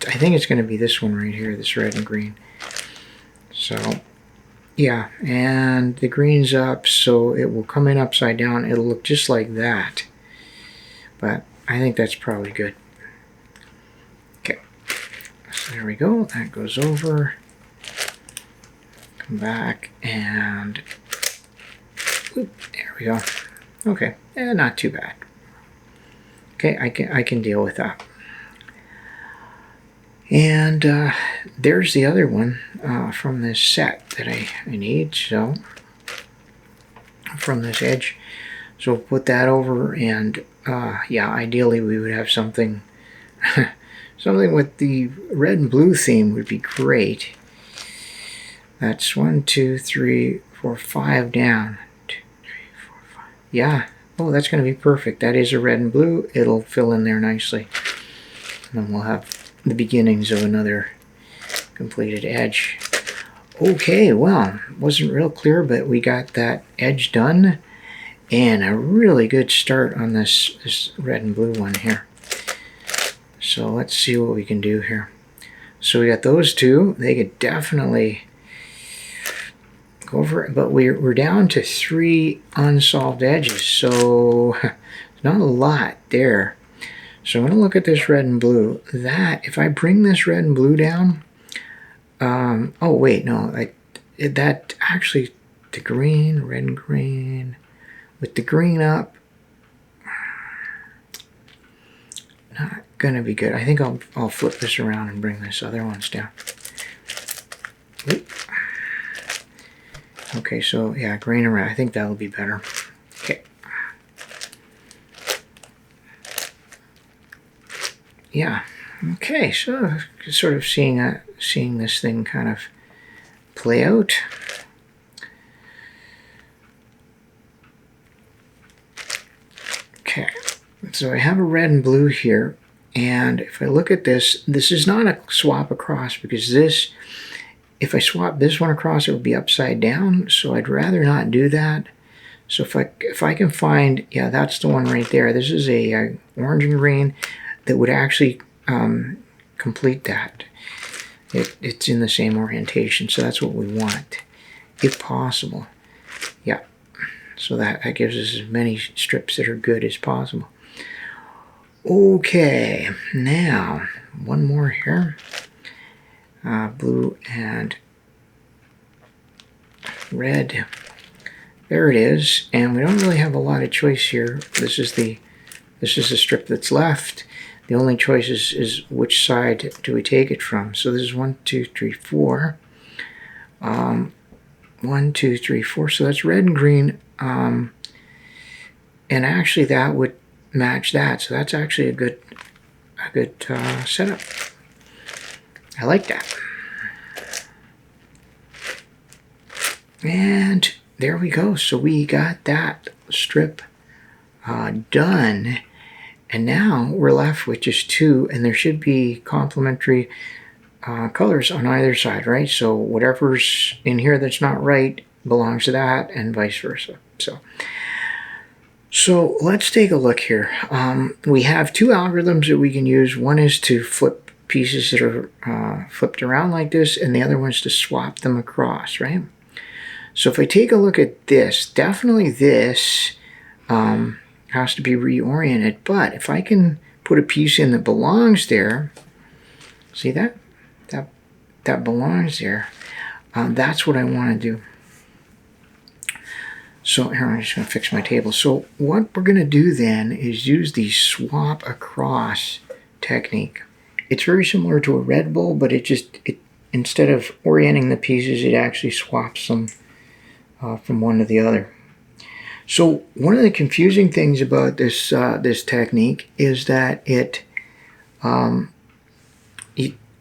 I think it's going to be this one right here, this red and green. So, yeah, and the green's up, so it will come in upside down. It'll look just like that. But I think that's probably good. Okay, so there we go. That goes over. Come back and whoop, there we go. Okay, not too bad. Okay, I can deal with that. And there's the other one from this set that I need. So from this edge, so we'll put that over, and yeah, ideally we would have something something with the red and blue theme would be great. That's 1, 2, 3, 4, 5 down. 2, 3, 4, 5. Yeah. Oh, that's going to be perfect. That is a red and blue. It'll fill in there nicely. And then we'll have the beginnings of another completed edge. Okay, well, wasn't real clear, but we got that edge done. And a really good start on this red and blue one here. So let's see what we can do here. So we got those two. They could definitely go over it, but we're down to 3 unsolved edges. So not a lot there. So I'm going to look at this red and blue. That, if I bring this red and blue down, oh wait, no, that actually, the green, red and green, with the green up, not gonna be good. I think I'll flip this around and bring this other ones down. Oop. Okay, so yeah, grain around. I think that'll be better. Okay. Yeah. Okay, so sort of seeing this thing kind of play out. Okay, so I have a red and blue here, and if I look at this, this is not a swap across, because this, if I swap this one across, it would be upside down, so I'd rather not do that. So if I can find, yeah, that's the one right there. This is a orange and green that would actually complete that. It's in the same orientation, so that's what we want, if possible. Yeah, so that gives us as many strips that are good as possible. Okay, now one more here. Blue and red. There it is, and we don't really have a lot of choice here. This is the strip that's left. The only choice is which side do we take it from. So this is 1, 2, 3, 4. 1, 2, 3, 4. So that's red and green, and actually that would match that. So that's actually a good setup. I like that. And there we go. So we got that strip done. And now we're left with just two, and there should be complementary colors on either side, right? So whatever's in here that's not right belongs to that, and vice versa. So let's take a look here. We have two algorithms that we can use. One is to flip pieces that are flipped around like this, and the other one is to swap them across, right? So if I take a look at this, definitely this has to be reoriented, but if I can put a piece in that belongs there, see that belongs there, that's what I want to do. So here, I'm just going to fix my table. So what we're going to do then is use the swap across technique. It's very similar to a Red Bull, but it instead of orienting the pieces, it actually swaps them from one to the other. So one of the confusing things about this this technique is that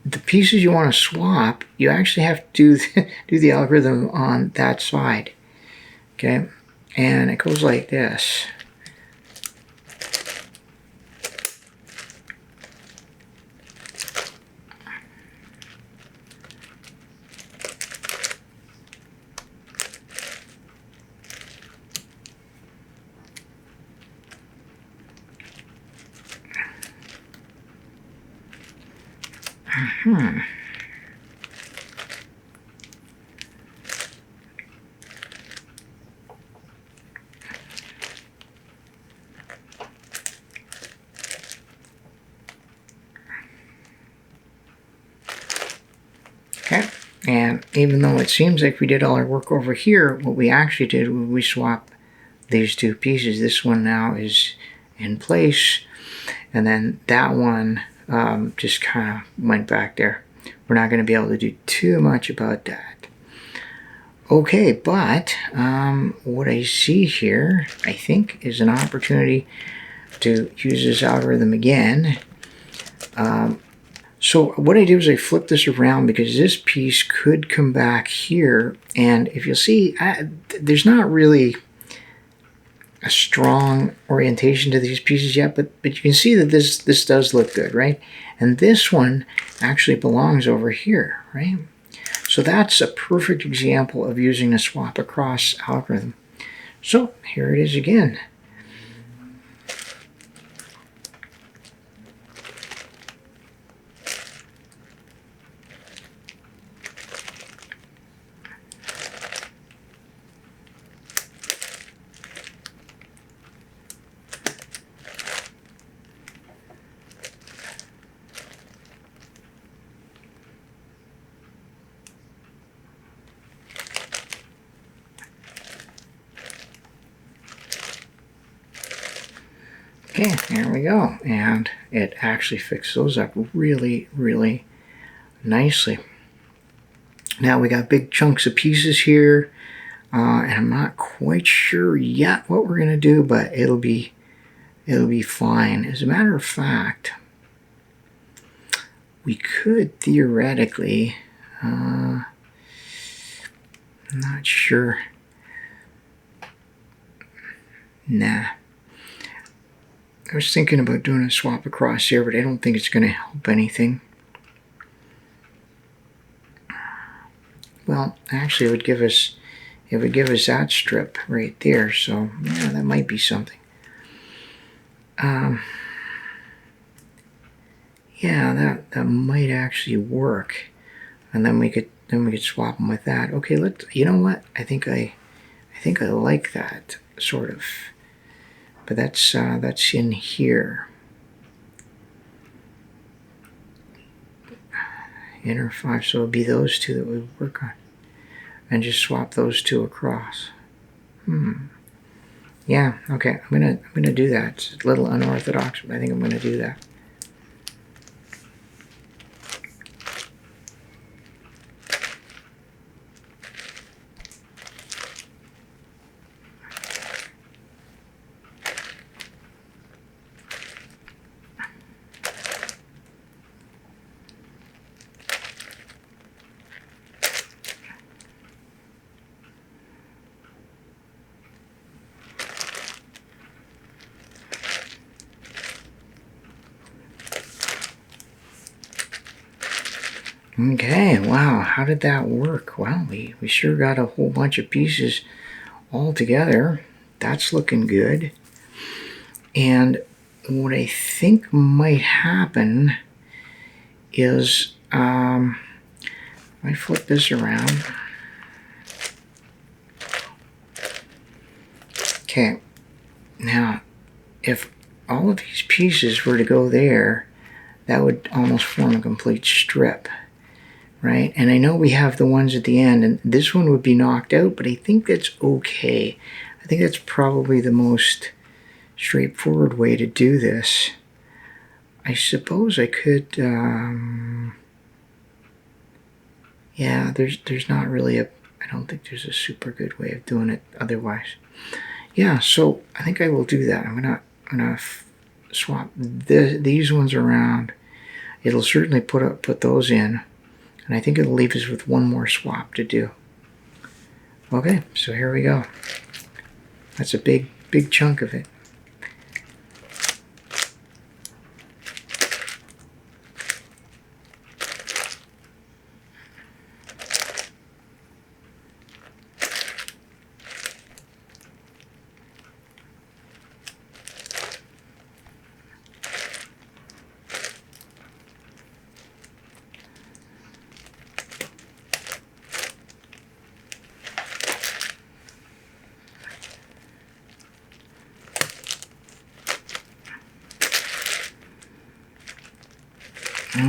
the pieces you want to swap, you actually have to do the algorithm on that side. Okay, and it goes like this. Okay, and even though it seems like we did all our work over here, what we actually did was we swapped these two pieces. This one now is in place, and then that one just kind of went back there. We're not going to be able to do too much about that. Okay, but what I see here, I think, is an opportunity to use this algorithm again. So what I do is I flip this around because this piece could come back here, and if you'll see, there's not really a strong orientation to these pieces yet, but you can see that this does look good, right? And this one actually belongs over here, right? So that's a perfect example of using a swap across algorithm. So here it is again. Okay, there we go, and it actually fixed those up really, really nicely. Now we got big chunks of pieces here, and I'm not quite sure yet what we're gonna do, but it'll be fine. As a matter of fact, we could theoretically, I'm not sure. Nah. I was thinking about doing a swap across here, but I don't think it's going to help anything. Well, actually, it would give us that strip right there. So yeah, that might be something. Yeah, that might actually work, and then we could swap them with that. Okay, you know what? I think I like that sort of. But that's in here. Inner 5, so it would be those two that we work on. And just swap those two across. Yeah, okay, I'm gonna do that. It's a little unorthodox, but I think I'm gonna do that. Okay, wow, how did that work? Well, we sure got a whole bunch of pieces all together. That's looking good. And what I think might happen is, I flip this around. Okay, now, if all of these pieces were to go there, that would almost form a complete strip. Right, and I know we have the ones at the end, and this one would be knocked out, but I think that's okay. I think that's probably the most straightforward way to do this. I suppose I could, yeah, there's not really I don't think there's a super good way of doing it otherwise. Yeah, so I think I will do that. I'm gonna swap these ones around. It'll certainly put those in. And I think it'll leave us with one more swap to do. Okay, so here we go. That's a big chunk of it.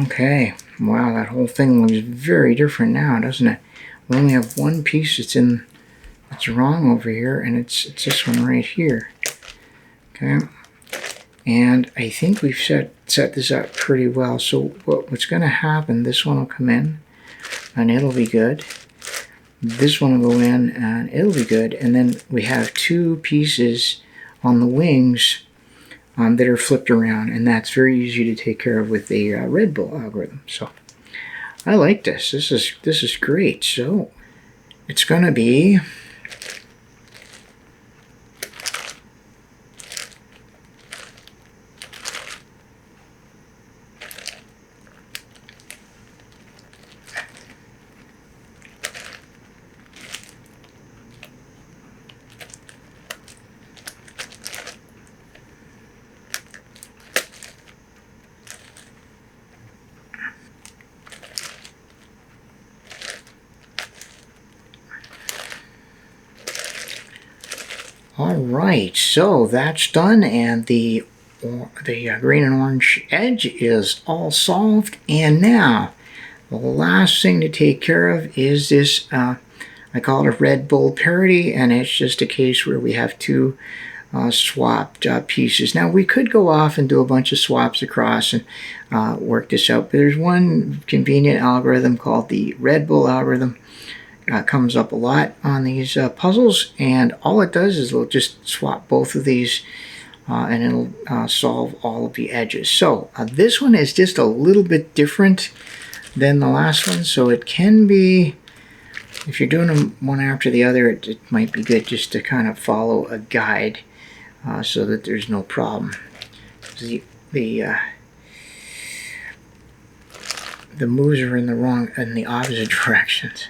Okay, wow, that whole thing looks very different now, doesn't it? We only have one piece that's wrong over here, and it's this one right here. Okay, and I think we've set this up pretty well. So what's going to happen? This one will come in, and it'll be good. This one will go in, and it'll be good. And then we have two pieces on the wings that are flipped around, and that's very easy to take care of with the Red Bull algorithm. So I like this. This is great. So it's going to be Alright, so that's done, and the green and orange edge is all solved. And now the last thing to take care of is this, I call it a Red Bull parity, and it's just a case where we have two swapped pieces. Now we could go off and do a bunch of swaps across and work this out, but there's one convenient algorithm called the Red Bull algorithm. Comes up a lot on these puzzles, and all it does is it'll just swap both of these and it'll solve all of the edges. So this one is just a little bit different than the last one, so it can be, if you're doing them one after the other, it might be good just to kind of follow a guide so that there's no problem. The moves are in the opposite directions.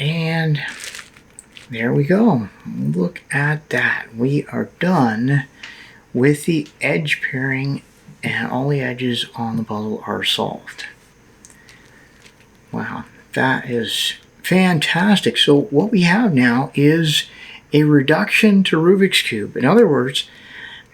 And there we go. Look at that. We are done with the edge pairing, and all the edges on the puzzle are solved. Wow, that is fantastic. So what we have now is a reduction to Rubik's Cube. In other words,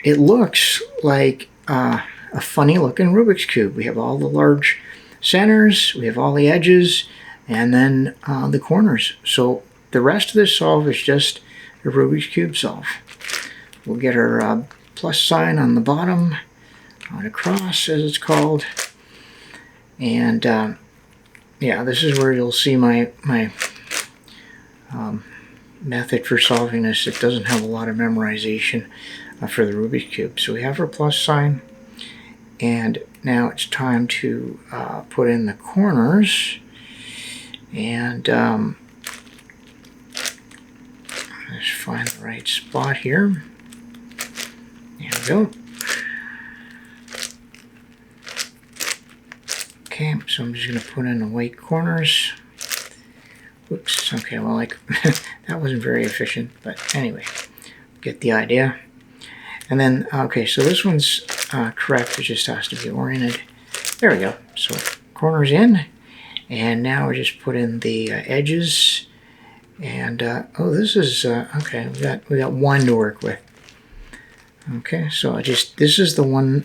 it looks like a funny looking Rubik's Cube. We have all the large centers, we have all the edges, and then the corners. So the rest of this solve is just a Rubik's Cube solve. We'll get our plus sign on the bottom, on a cross as it's called, and yeah, this is where you'll see my method for solving this. It doesn't have a lot of memorization for the Rubik's Cube. So we have our plus sign, and now it's time to put in the corners. And let's find the right spot here. There we go. Okay, so I'm just going to put in the white corners. Oops, okay, well, like that wasn't very efficient, but anyway, get the idea. And then, okay, so this one's correct, it just has to be oriented. There we go, so corners in. And now we just put in the edges, and oh, this is okay. We got one to work with. Okay, so this is the one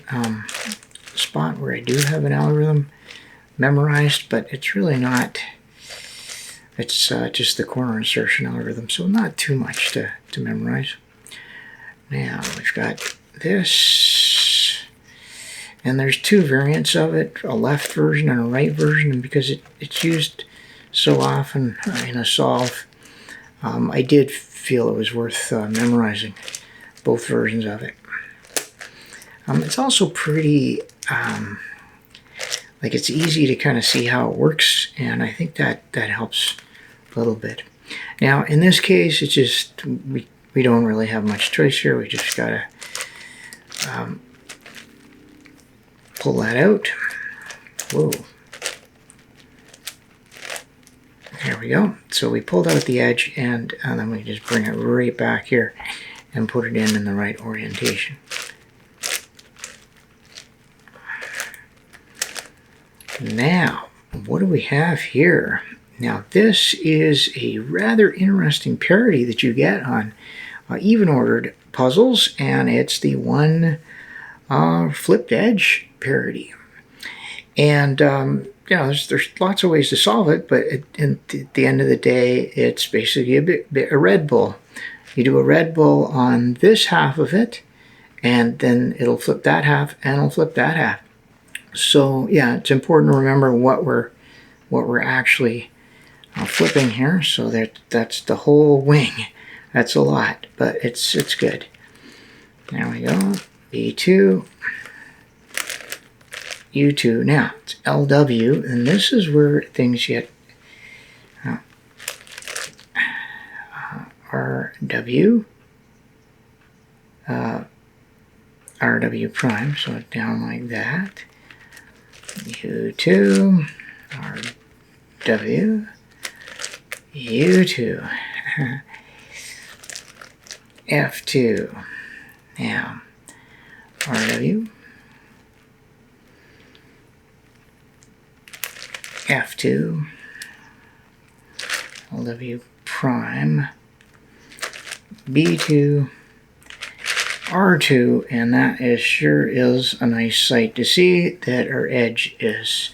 spot where I do have an algorithm memorized, but it's really not. It's just the corner insertion algorithm, so not too much to memorize. Now we've got this. And there's two variants of it, a left version and a right version, and because it's used so often in a solve, I did feel it was worth memorizing both versions of it. It's also pretty, like it's easy to kind of see how it works, and I think that helps a little bit. Now, in this case, it's just, we don't really have much choice here. We just gotta pull that out. Whoa. There we go. So we pulled out the edge, and then we just bring it right back here and put it in the right orientation. Now, what do we have here? Now, this is a rather interesting parity that you get on even ordered puzzles, and it's the one flipped edge parity. And you know, there's lots of ways to solve it, but at the end of the day, it's basically a Red Bull. You do a Red Bull on this half of it, and then it'll flip that half, and it'll flip that half. So yeah, it's important to remember what we're actually flipping here. So that's the whole wing. That's a lot, but it's good. There we go. B2. U2. Now, it's LW, and this is where things get RW, RW prime, so down like that. U2, RW, U2. F2. Now, RW, F2, LW prime, B2, R2, and that sure is a nice sight to see that our edge is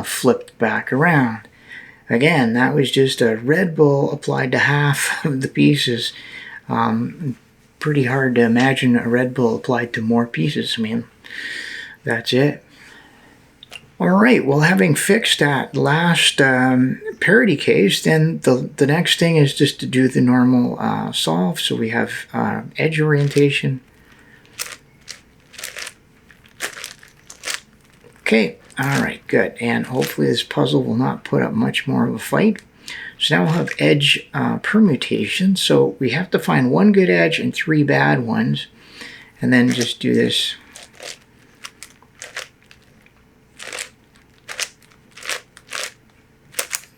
flipped back around. Again, that was just a Red Bull applied to half of the pieces. Pretty hard to imagine a Red Bull applied to more pieces. I mean, that's it. Alright, well, having fixed that last parity case, then the next thing is just to do the normal solve. So we have edge orientation. Okay, alright, good. And hopefully this puzzle will not put up much more of a fight. So now we'll have edge permutation. So we have to find one good edge and 3 bad ones. And then just do this.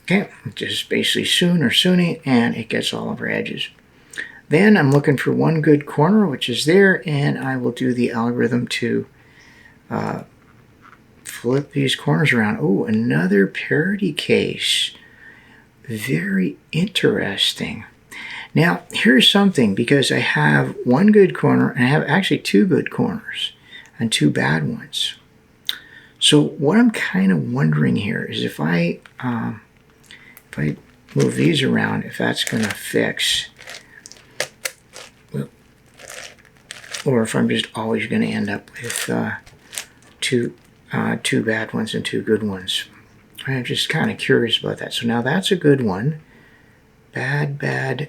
Okay, just basically soon or sooning, and it gets all of our edges. Then I'm looking for one good corner, which is there, and I will do the algorithm to flip these corners around. Oh, another parity case. Very interesting. Now, here's something, because I have one good corner, and I have actually 2 good corners and 2 bad ones. So what I'm kind of wondering here is if I move these around, if that's going to fix, or if I'm just always going to end up with two bad ones and 2 good ones. I'm just kind of curious about that. So now that's a good one. Bad, bad,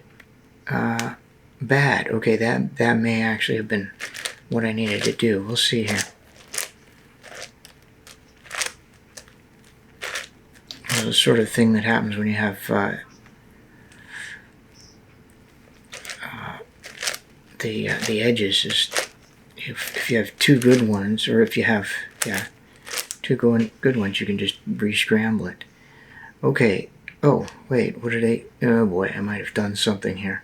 bad. Okay, that may actually have been what I needed to do. We'll see here. The sort of thing that happens when you have the edges is if you have 2 good ones, or if you have 2 good ones, you can just re-scramble it. Okay. Oh wait, what did I? Oh boy, I might have done something here.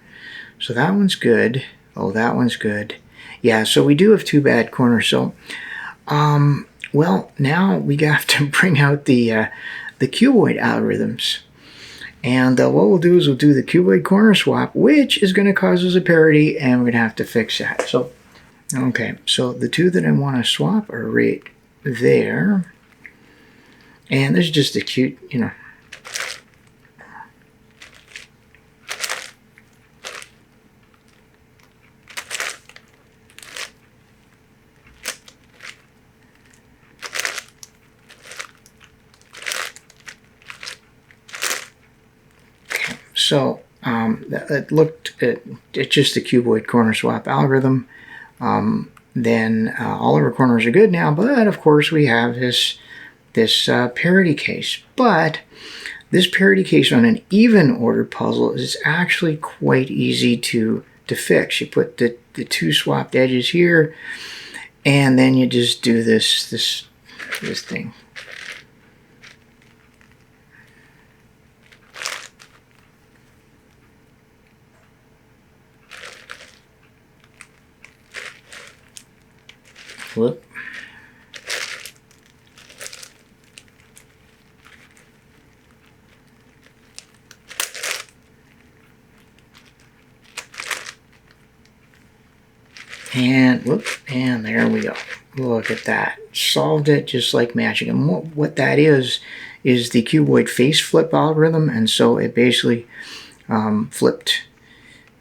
So that one's good. Oh, that one's good. Yeah. So we do have 2 bad corners. So well, now we have to bring out the cuboid algorithms. And what we'll do is we'll do the cuboid corner swap, which is going to cause us a parity, and we're going to have to fix that. So, okay, so the 2 that I want to swap are right there. And this is just a cute, So it's just the cuboid corner swap algorithm. Then all of our corners are good now, but of course we have this parity case. But this parity case on an even order puzzle is actually quite easy to fix. You put the 2 swapped edges here, and then you just do this thing. Flip. And whoop, and there we go. Look at that. Solved it just like magic. And what that is the cuboid face flip algorithm, and so it basically flipped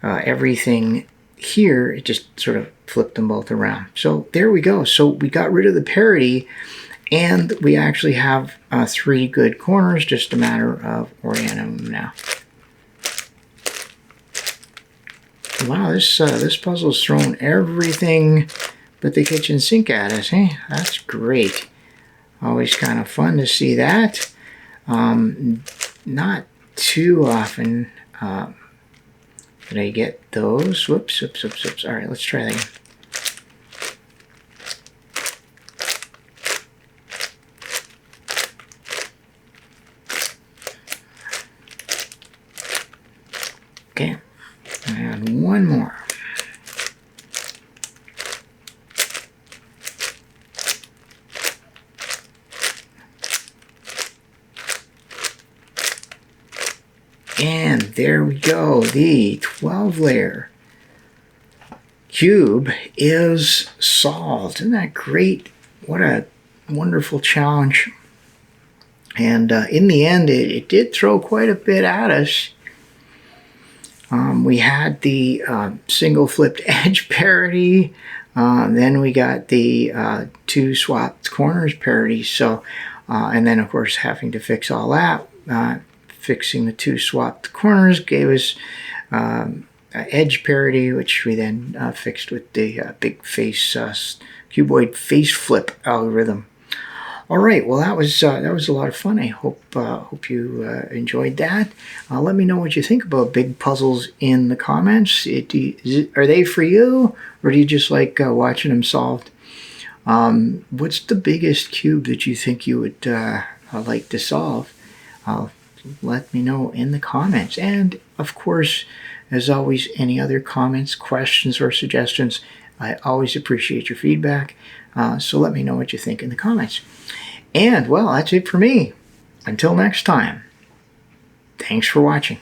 everything here. It just sort of flipped them both around. So there we go. So we got rid of the parity, and we actually have 3 good corners, just a matter of orienting them now. Wow, this puzzle's thrown everything but the kitchen sink at us, eh? That's great. Always kind of fun to see that. Not too often did I get those. Whoops. All right, let's try that again. Okay, and one more. And there we go. The 12-layer cube is solved. Isn't that great? What a wonderful challenge. And in the end, it did throw quite a bit at us. We had the single flipped edge parity. Then we got the two swapped corners parity. So, and then of course having to fix all that. Fixing the two swapped corners gave us edge parity, which we then fixed with the big face cuboid face flip algorithm. All right, well that was a lot of fun. I hope you enjoyed that. Let me know what you think about big puzzles in the comments. Are they for you, or do you just like watching them solved? What's the biggest cube that you think you would like to solve? Let me know in the comments. And of course, as always, any other comments, questions, or suggestions, I always appreciate your feedback. So let me know what you think in the comments. And, well, that's it for me. Until next time, thanks for watching.